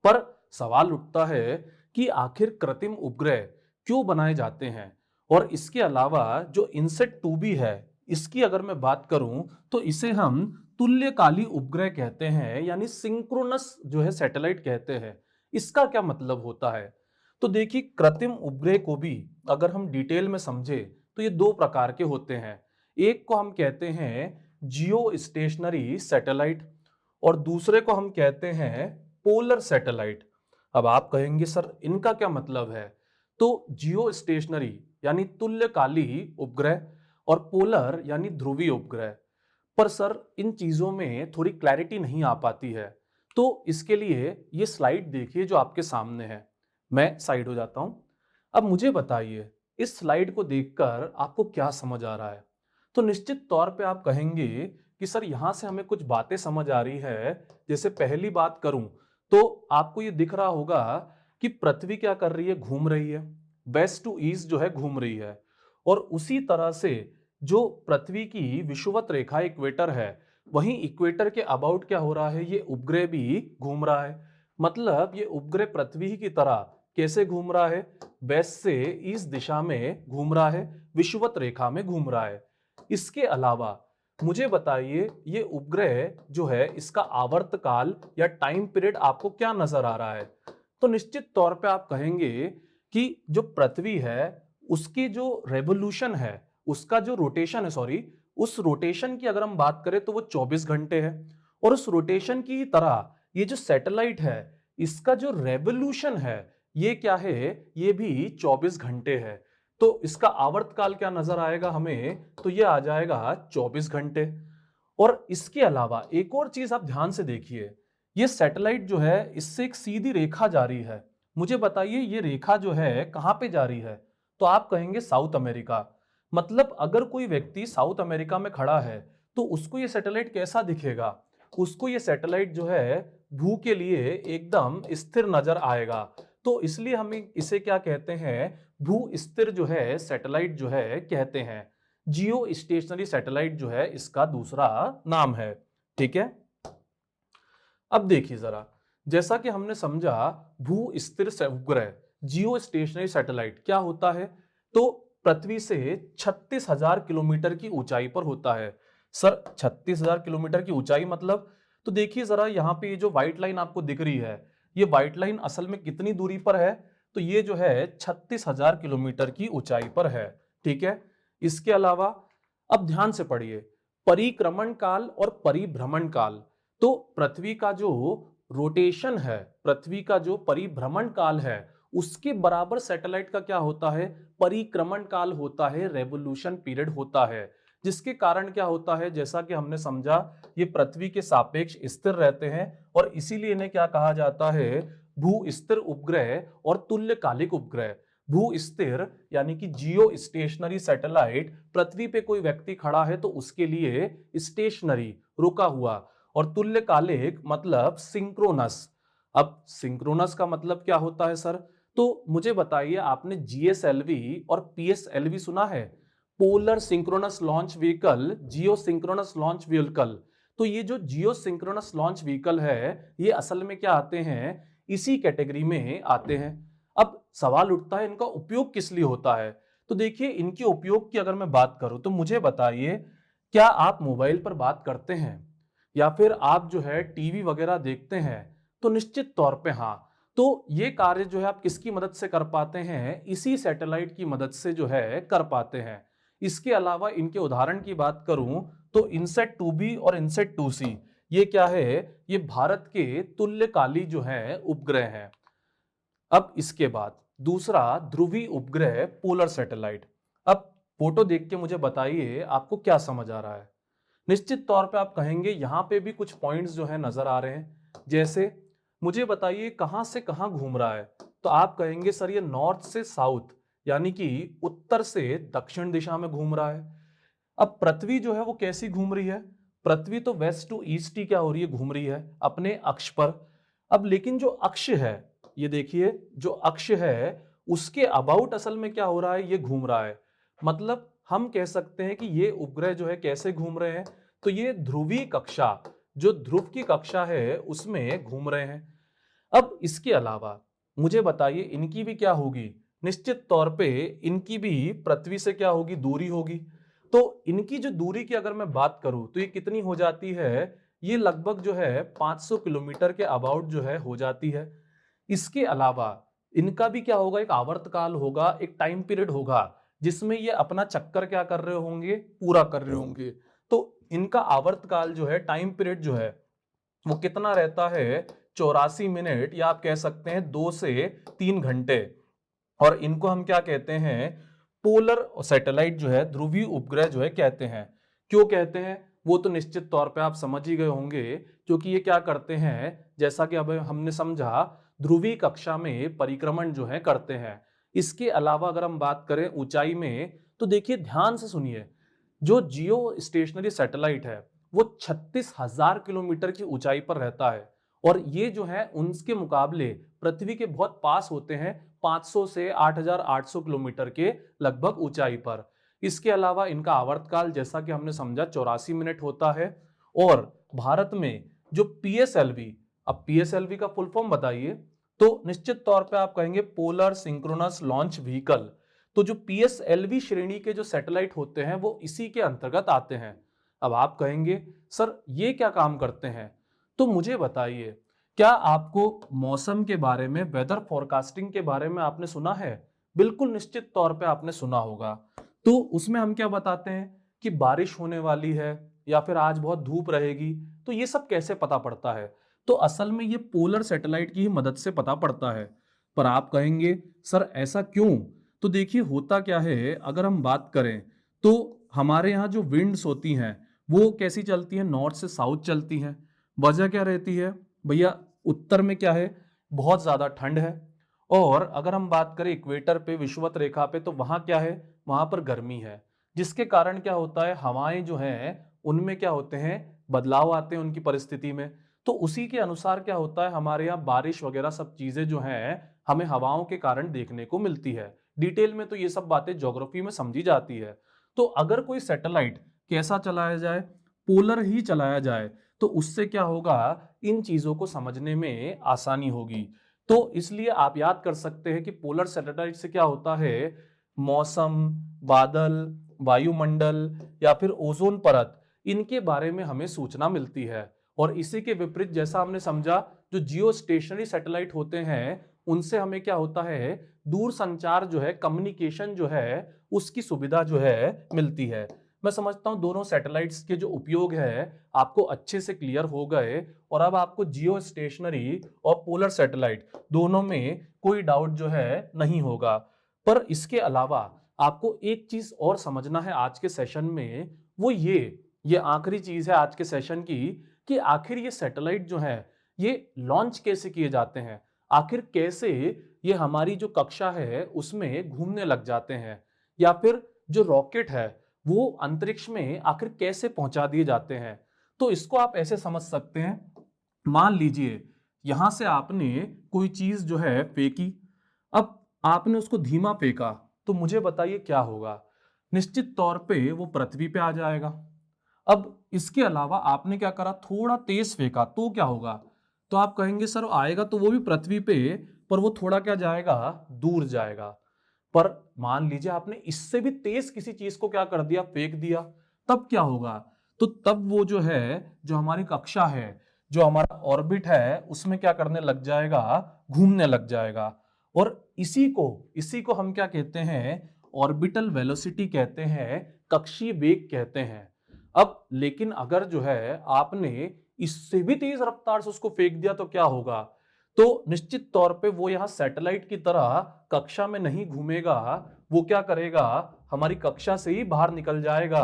पर सवाल उठता है कि आखिर कृत्रिम उपग्रह क्यों बनाए जाते हैं। और इसके अलावा जो इनसेट 2B है, इसकी अगर मैं बात करूं तो इसे हम तुल्यकाली उपग्रह कहते हैं, यानी सिंक्रोनस जो है सैटेलाइट कहते हैं। इसका क्या मतलब होता है, तो देखिए कृत्रिम उपग्रह को भी अगर हम डिटेल में समझे तो ये दो प्रकार के होते हैं। एक को हम कहते हैं जियो स्टेशनरी सैटेलाइट और दूसरे को हम कहते हैं पोलर सैटेलाइट। अब आप कहेंगे सर इनका क्या मतलब है, तो जियो स्टेशनरी यानी तुल्यकाली उपग्रह और पोलर यानी ध्रुवीय उपग्रह। पर सर इन चीजों में थोड़ी क्लैरिटी नहीं आ पाती है, तो इसके लिए ये स्लाइड देखिए जो आपके सामने है। मैं साइड हो जाता हूं। अब मुझे बताइए इस स्लाइड को देखकर आपको क्या समझ आ रहा है। तो निश्चित तौर पे आप कहेंगे कि सर यहाँ से हमें कुछ बातें समझ आ रही है। जैसे पहली बात करूं तो आपको ये दिख रहा होगा कि पृथ्वी क्या कर रही है, घूम रही है, वेस्ट टू ईस्ट जो है घूम रही है। और उसी तरह से जो पृथ्वी की विषुवत रेखा इक्वेटर है, वहीं इक्वेटर के अबाउट क्या हो रहा है, ये उपग्रह भी घूम रहा है। मतलब ये उपग्रह पृथ्वी की तरह कैसे घूम रहा है, वेस्ट से ईस्ट दिशा में घूम रहा है, विषुवत रेखा में घूम रहा है। इसके अलावा मुझे बताइए ये उपग्रह जो है इसका आवर्तकाल या टाइम पीरियड आपको क्या नजर आ रहा है। तो निश्चित तौर पे आप कहेंगे कि जो पृथ्वी है उसकी जो रेवोल्यूशन है, उसका जो रोटेशन है, सॉरी, उस रोटेशन की अगर हम बात करें तो वो 24 घंटे है। और उस रोटेशन की तरह ये जो सैटेलाइट है इसका जो रेवोल्यूशन है ये क्या है, ये भी 24 घंटे है। तो इसका आवर्तकाल क्या नजर आएगा हमें, तो ये आ जाएगा 24 घंटे। और इसके अलावा एक और चीज आप ध्यान से देखिए, ये सैटेलाइट जो है इससे एक सीधी रेखा जा रही है। मुझे बताइए ये रेखा जो है कहां पे जा रही है, तो आप कहेंगे साउथ अमेरिका। मतलब अगर कोई व्यक्ति साउथ अमेरिका में खड़ा है तो उसको ये सैटेलाइट कैसा दिखेगा, उसको ये सैटेलाइट जो है भू के लिए एकदम स्थिर नजर आएगा। तो इसलिए हम इसे क्या कहते हैं, भू स्थिर जो है सैटेलाइट जो है कहते हैं। जियो स्टेशनरी सैटेलाइट जो है इसका दूसरा नाम है। ठीक है, अब देखिए जरा, जैसा कि हमने समझा भू स्थिर उपग्रह जियो स्टेशनरी सैटेलाइट क्या होता है, तो पृथ्वी से 36,000 किलोमीटर की ऊंचाई पर होता है। सर 36,000 किलोमीटर की ऊंचाई मतलब, तो देखिए जरा यहाँ पे ये जो व्हाइट लाइन आपको दिख रही है, ये व्हाइट लाइन असल में कितनी दूरी पर है, तो ये जो है 36,000 किलोमीटर की ऊंचाई पर है। ठीक है, इसके अलावा अब ध्यान से पढ़िए, परिक्रमण काल और परिभ्रमण काल। तो पृथ्वी का जो रोटेशन है, पृथ्वी का जो परिभ्रमण काल है, उसके बराबर सैटेलाइट का क्या होता है, परिक्रमण काल होता है, रेवोल्यूशन पीरियड होता है। जिसके कारण क्या होता है, जैसा कि हमने समझा, ये पृथ्वी के सापेक्ष स्थिर रहते हैं और इसीलिए इन्हें क्या कहा जाता है, भू स्थिर उपग्रह और तुल्यकालिक उपग्रह। भू स्थिर यानी कि जियो स्टेशनरी सैटेलाइट, पृथ्वी पे कोई व्यक्ति खड़ा है तो उसके लिए स्टेशनरी, रुका हुआ, और तुल्यकालिक मतलब सिंक्रोनस। अब सिंक्रोनस का मतलब क्या होता है सर, तो मुझे बताइए, आपने जीएसएलवी और पीएसएलवी सुना है, पोलर सिंक्रोनस लॉन्च व्हीकल, जियो सिंक्रोनस लॉन्च व्हीकल। तो ये जो जियो सिंक्रोनस लॉन्च व्हीकल है ये असल में क्या आते हैं, इसी कैटेगरी में आते हैं। अब सवाल उठता है इनका उपयोग किस लिए होता है, तो देखिए इनके उपयोग की अगर मैं बात करूं तो मुझे बताइए, क्या आप मोबाइल पर बात करते हैं या फिर आप जो है टीवी वगैरह देखते हैं, तो निश्चित तौर पे हाँ। तो ये कार्य जो है आप किसकी मदद से कर पाते हैं, इसी सैटेलाइट की मदद से जो है कर पाते हैं। इसके अलावा इनके उदाहरण की बात करूं तो इनसेट 2B और इनसेट 2C, ये क्या है, ये भारत के तुल्यकाली जो है उपग्रह हैं। अब इसके बाद दूसरा ध्रुवी उपग्रह पोलर सैटेलाइट। अब फोटो देख के मुझे बताइए आपको क्या समझ आ रहा है। निश्चित तौर पे आप कहेंगे यहाँ पे भी कुछ पॉइंट्स जो है नजर आ रहे हैं। जैसे मुझे बताइए कहाँ से कहाँ घूम रहा है, तो आप कहेंगे सर ये नॉर्थ से साउथ यानी कि उत्तर से दक्षिण दिशा में घूम रहा है। अब पृथ्वी जो है वो कैसी घूम रही है, पृथ्वी तो वेस्ट टू ईस्ट ही क्या हो रही है, घूम रही है अपने अक्ष पर। अब लेकिन जो अक्ष है, ये देखिए जो अक्ष है उसके अबाउट असल में क्या हो रहा है, ये घूम रहा है। मतलब हम कह सकते हैं कि ये उपग्रह जो है कैसे घूम रहे हैं, तो ये ध्रुवीय कक्षा, जो ध्रुव की कक्षा है उसमें घूम रहे हैं। अब इसके अलावा मुझे बताइए इनकी भी क्या होगी, निश्चित तौर पे इनकी भी पृथ्वी से क्या होगी, दूरी होगी। तो इनकी जो दूरी की अगर मैं बात करूं तो ये कितनी हो जाती है, ये लगभग जो है 500 किलोमीटर के अबाउट जो है हो जाती है। इसके अलावा इनका भी क्या होगा, एक आवर्तकाल होगा, एक टाइम पीरियड होगा जिसमें ये अपना चक्कर क्या कर रहे होंगे, पूरा कर रहे होंगे। तो इनका आवर्तकाल जो है, टाइम पीरियड जो है वो कितना रहता है, 84 मिनट, या आप कह सकते हैं 2 से 3 घंटे। और इनको हम क्या कहते हैं, पोलर सैटेलाइट जो है, ध्रुवीय उपग्रह जो है कहते हैं। क्यों कहते हैं वो तो निश्चित तौर पे आप समझ ही गए होंगे, क्योंकि ये क्या करते हैं, जैसा कि अब हमने समझा, ध्रुवीय कक्षा में परिक्रमण जो है करते हैं। इसके अलावा अगर हम बात करें ऊंचाई में, तो देखिए ध्यान से सुनिए, जो जियो स्टेशनरी सैटेलाइट है वो 36,000 किलोमीटर की ऊंचाई पर रहता है और ये जो है उनके मुकाबले पृथ्वी के बहुत पास होते हैं, 500 से 8,800 किलोमीटर के लगभग ऊंचाई पर। इसके अलावा इनका आवर्तकाल जैसा कि हमने समझा 84 मिनट होता है। और भारत में जो पीएसएलवी, अब पीएसएलवी का फुल फॉर्म बताइए, तो निश्चित तौर पे आप कहेंगे पोलर सिंक्रोनस लॉन्च व्हीकल। तो जो पीएसएलवी श्रेणी के जो सैटेलाइट होते हैं वो इसी के अंतर्गत आते हैं। अब आप कहेंगे सर ये क्या काम करते हैं, तो मुझे बताइए, क्या आपको मौसम के बारे में, वेदर फोरकास्टिंग के बारे में आपने सुना है? बिल्कुल निश्चित तौर पे आपने सुना होगा। तो उसमें हम क्या बताते हैं कि बारिश होने वाली है या फिर आज बहुत धूप रहेगी। तो ये सब कैसे पता पड़ता है? तो असल में ये पोलर सैटेलाइट की ही मदद से पता पड़ता है। पर आप कहेंगे सर ऐसा क्यों? तो देखिए होता क्या है, अगर हम बात करें तो हमारे यहाँ जो विंड्स होती हैं वो कैसी चलती हैं, नॉर्थ से साउथ चलती हैं। वजह क्या रहती है भैया? उत्तर में क्या है, बहुत ज्यादा ठंड है। और अगर हम बात करें इक्वेटर पे, विषुवत रेखा पे, तो वहां क्या है, वहां पर गर्मी है। जिसके कारण क्या होता है, हवाएं जो हैं उनमें क्या होते हैं, बदलाव आते हैं उनकी परिस्थिति में। तो उसी के अनुसार क्या होता है, हमारे यहाँ बारिश वगैरह सब चीजें जो हैं हमें हवाओं के कारण देखने को मिलती है। डिटेल में तो ये सब बातें ज्योग्राफी में समझी जाती है। तो अगर कोई सैटेलाइट कैसा चलाया जाए, पोलर ही चलाया जाए, तो उससे क्या होगा, इन चीजों को समझने में आसानी होगी। तो इसलिए आप याद कर सकते हैं कि पोलर सैटेलाइट से क्या होता है, मौसम, बादल, वायुमंडल या फिर ओजोन परत, इनके बारे में हमें सूचना मिलती है। और इसी के विपरीत जैसा हमने समझा, जो जियो स्टेशनरी सैटेलाइट होते हैं उनसे हमें क्या होता है, दूर संचार जो है, कम्युनिकेशन जो है, उसकी सुविधा जो है मिलती है। मैं समझता हूं दोनों सैटेलाइट्स के जो उपयोग है आपको अच्छे से क्लियर हो गए और अब आपको जियो स्टेशनरी और पोलर सैटेलाइट दोनों में कोई डाउट जो है नहीं होगा। पर इसके अलावा आपको एक चीज और समझना है आज के सेशन में, वो ये आखिरी चीज है आज के सेशन की, कि आखिर ये सैटेलाइट जो है ये लॉन्च कैसे किए जाते हैं, आखिर कैसे ये हमारी जो कक्षा है उसमें घूमने लग जाते हैं, या फिर जो रॉकेट है वो अंतरिक्ष में आखिर कैसे पहुंचा दिए जाते हैं। तो इसको आप ऐसे समझ सकते हैं, मान लीजिए यहां से आपने कोई चीज जो है फेंकी, अब आपने उसको धीमा फेंका, तो मुझे बताइए क्या होगा? निश्चित तौर पे वो पृथ्वी पे आ जाएगा। अब इसके अलावा आपने क्या करा, थोड़ा तेज फेंका, तो क्या होगा? तो आप कहेंगे सर आएगा तो वो भी पृथ्वी पे, पर वो थोड़ा क्या जाएगा, दूर जाएगा। पर मान लीजिए आपने इससे भी तेज किसी चीज को क्या कर दिया, फेंक दिया, तब क्या होगा? तो तब वो जो है, जो हमारी कक्षा है, जो हमारा ऑर्बिट है, उसमें क्या करने लग जाएगा, घूमने लग जाएगा। और इसी को हम क्या कहते हैं, ऑर्बिटल वेलोसिटी कहते हैं, कक्षीय वेग कहते हैं। अब लेकिन अगर जो है आपने इससे भी तेज रफ्तार से उसको फेंक दिया तो क्या होगा? तो निश्चित तौर पे वो यहाँ सैटेलाइट की तरह कक्षा में नहीं घूमेगा, वो क्या करेगा, हमारी कक्षा से ही बाहर निकल जाएगा,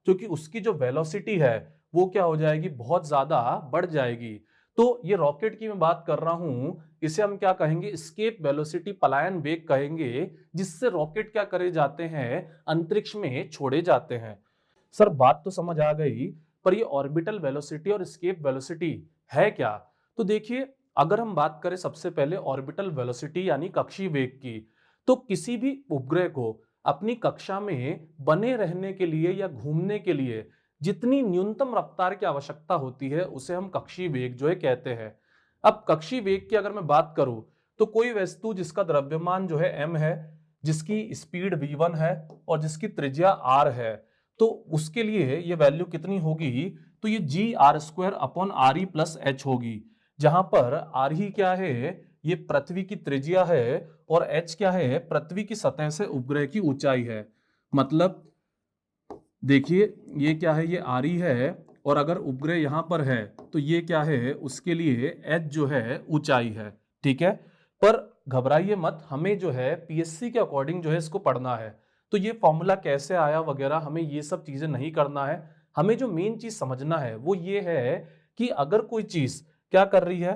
क्योंकि उसकी जो वेलोसिटी है वो क्या हो जाएगी, बहुत ज्यादा बढ़ जाएगी। तो ये रॉकेट की मैं बात कर रहा हूं, इसे हम क्या कहेंगे, एस्केप वेलोसिटी, पलायन वेग कहेंगे, जिससे रॉकेट क्या करे जाते हैं, अंतरिक्ष में छोड़े जाते हैं। सर बात तो समझ आ गई, पर ये ऑर्बिटल वेलोसिटी और एस्केप वेलोसिटी है क्या? तो देखिए, अगर हम बात करें सबसे पहले ऑर्बिटल वेलोसिटी यानी कक्षीय वेग की, तो किसी भी उपग्रह को अपनी कक्षा में बने रहने के लिए या घूमने के लिए जितनी न्यूनतम रफ्तार की आवश्यकता होती है उसे हम कक्षीय वेग जो है कहते हैं। अब कक्षीय वेग की अगर मैं बात करूं, तो कोई वस्तु जिसका द्रव्यमान जो है m है, जिसकी स्पीड v1 है और जिसकी त्रिज्या r है, तो उसके लिए ये वैल्यू कितनी होगी? तो ये G R square upon R E plus H होगी, जहां पर आर ही क्या है, ये पृथ्वी की त्रिज्या है, और एच क्या है, पृथ्वी की सतह से उपग्रह की ऊंचाई है। मतलब देखिए ये क्या है, ये आर ई है, और अगर उपग्रह यहां पर है तो ये क्या है, उसके लिए एच जो है ऊंचाई है। ठीक है, पर घबराइए मत, हमें जो है पीएससी के अकॉर्डिंग जो है इसको पढ़ना है। तो ये फॉर्मूला कैसे आया वगैरह हमें ये सब चीजें नहीं करना है। हमें जो मेन चीज समझना है वो ये है कि अगर कोई चीज क्या कर रही है,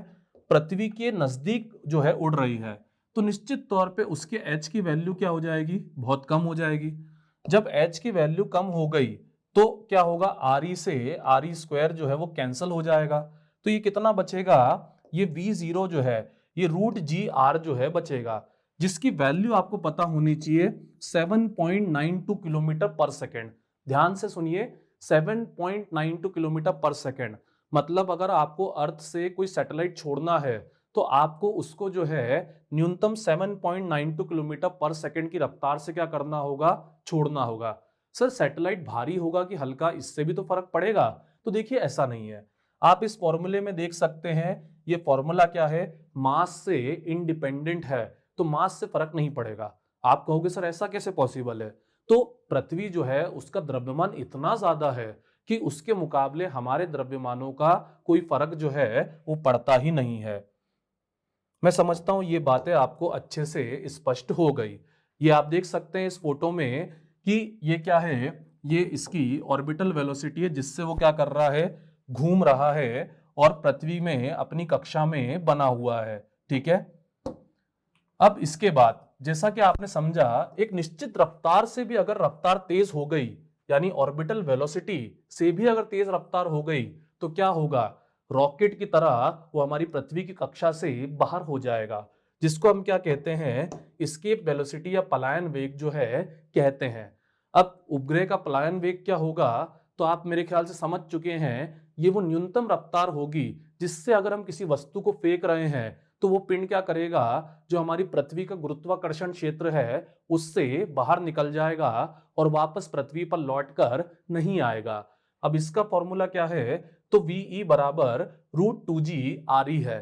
पृथ्वी के नजदीक जो है उड़ रही है, तो निश्चित तौर पे उसके एच की वैल्यू क्या हो जाएगी, बहुत कम हो जाएगी। जब एच की वैल्यू कम हो गई तो क्या होगा, आर ई से आर ई स्क्वायर जो है वो कैंसिल हो जाएगा, तो ये कितना बचेगा, ये v0 जो है ये रूट जी आर जो है बचेगा, जिसकी वैल्यू आपको पता होनी चाहिए 7.92 किलोमीटर पर सेकेंड। ध्यान से सुनिए, 7.92 किलोमीटर पर सेकेंड, मतलब अगर आपको अर्थ से कोई सैटेलाइट छोड़ना है तो आपको उसको जो है न्यूनतम 7.92 किलोमीटर पर सेकेंड की रफ्तार से क्या करना होगा, छोड़ना होगा। सर सैटेलाइट भारी होगा कि हल्का, इससे भी तो फर्क पड़ेगा। तो देखिए ऐसा नहीं है, आप इस फॉर्मूले में देख सकते हैं, ये फॉर्मूला क्या है, मास से इंडिपेंडेंट है, तो मास से फर्क नहीं पड़ेगा। आप कहोगे सर ऐसा कैसे पॉसिबल है, तो पृथ्वी जो है उसका द्रव्यमान इतना ज्यादा है कि उसके मुकाबले हमारे द्रव्यमानों का कोई फर्क जो है वो पड़ता ही नहीं है। मैं समझता हूं ये बातें आपको अच्छे से स्पष्ट हो गई। ये आप देख सकते हैं इस फोटो में कि ये क्या है, ये इसकी ऑर्बिटल वेलोसिटी है जिससे वो क्या कर रहा है, घूम रहा है और पृथ्वी में अपनी कक्षा में बना हुआ है। ठीक है, अब इसके बाद जैसा कि आपने समझा, एक निश्चित रफ्तार से भी अगर रफ्तार तेज हो गई, यानी ऑर्बिटल वेलोसिटी से भी अगर तेज रफ्तार हो गई, तो क्या होगा, रॉकेट की तरह वो हमारी पृथ्वी की कक्षा से बाहर हो जाएगा, जिसको हम क्या कहते हैं, एस्केप वेलोसिटी या पलायन वेग जो है कहते हैं। अब उपग्रह का पलायन वेग क्या होगा, तो आप मेरे ख्याल से समझ चुके हैं, ये वो न्यूनतम रफ्तार होगी जिससे अगर हम किसी वस्तु को फेंक रहे हैं तो वो पिंड क्या करेगा, जो हमारी पृथ्वी का गुरुत्वाकर्षण क्षेत्र है उससे बाहर निकल जाएगा और वापस पृथ्वी पर लौटकर नहीं आएगा। अब इसका फॉर्मूला क्या है, तो वीई बराबर रूट टू जी आर ई है।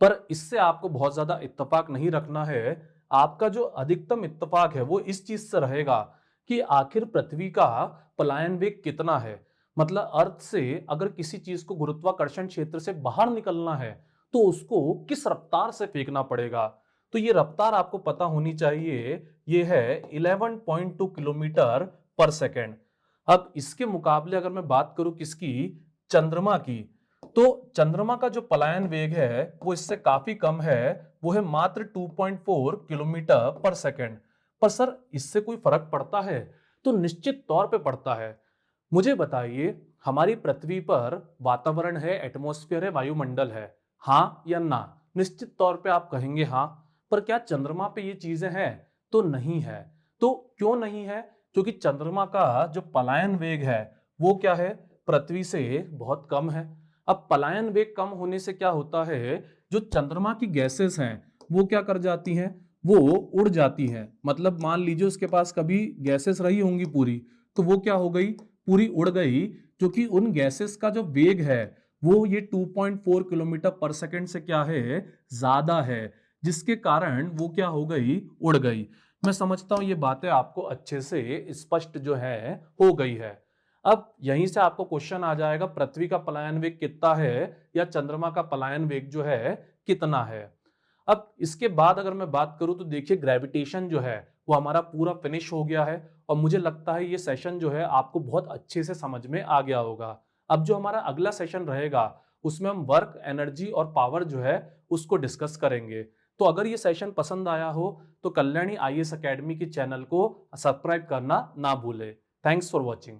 पर इससे आपको बहुत ज्यादा इत्तेफाक नहीं रखना है, आपका जो अधिकतम इत्तेफाक है वो इस चीज से रहेगा कि आखिर पृथ्वी का पलायन वेग कितना है। मतलब अर्थ से अगर किसी चीज को गुरुत्वाकर्षण क्षेत्र से बाहर निकलना है तो उसको किस रफ्तार से फेंकना पड़ेगा, तो ये रफ्तार आपको पता होनी चाहिए, ये है 11.2 किलोमीटर पर सेकेंड। अब इसके मुकाबले अगर मैं बात करूं किसकी, चंद्रमा की, तो चंद्रमा का जो पलायन वेग है वो इससे काफी कम है, वो है मात्र 2.4 किलोमीटर पर सेकेंड। पर सर इससे कोई फर्क पड़ता है, तो निश्चित तौर पे पड़ता है। मुझे बताइए, हमारी पृथ्वी पर वातावरण है, एटमॉस्फेयर है, वायुमंडल है, हाँ या ना, निश्चित तौर पे आप कहेंगे हाँ। पर क्या चंद्रमा पे ये चीजें हैं, तो नहीं है। तो क्यों नहीं है, क्योंकि चंद्रमा का जो पलायन वेग है वो क्या है, पृथ्वी से बहुत कम है। अब पलायन वेग कम होने से क्या होता है, जो चंद्रमा की गैसेस हैं वो क्या कर जाती हैं, वो उड़ जाती हैं। मतलब मान लीजिए उसके पास कभी गैसेस रही होंगी पूरी, तो वो क्या हो गई, पूरी उड़ गई, क्योंकि उन गैसेस का जो वेग है वो ये 2.4 किलोमीटर पर सेकंड से क्या है, ज्यादा है, जिसके कारण वो क्या हो गई, उड़ गई। मैं समझता हूं ये बातें आपको अच्छे से स्पष्ट जो है हो गई है। अब यहीं से आपको क्वेश्चन आ जाएगा, पृथ्वी का पलायन वेग कितना है या चंद्रमा का पलायन वेग जो है कितना है। अब इसके बाद अगर मैं बात करूं तो देखिए, ग्रेविटेशन जो है वो हमारा पूरा फिनिश हो गया है और मुझे लगता है ये सेशन जो है आपको बहुत अच्छे से समझ में आ गया होगा। अब जो हमारा अगला सेशन रहेगा उसमें हम वर्क, एनर्जी और पावर जो है उसको डिस्कस करेंगे। तो अगर ये सेशन पसंद आया हो तो कल्याणी आईएएस एकेडमी के चैनल को सब्सक्राइब करना ना भूले। Thanks for watching.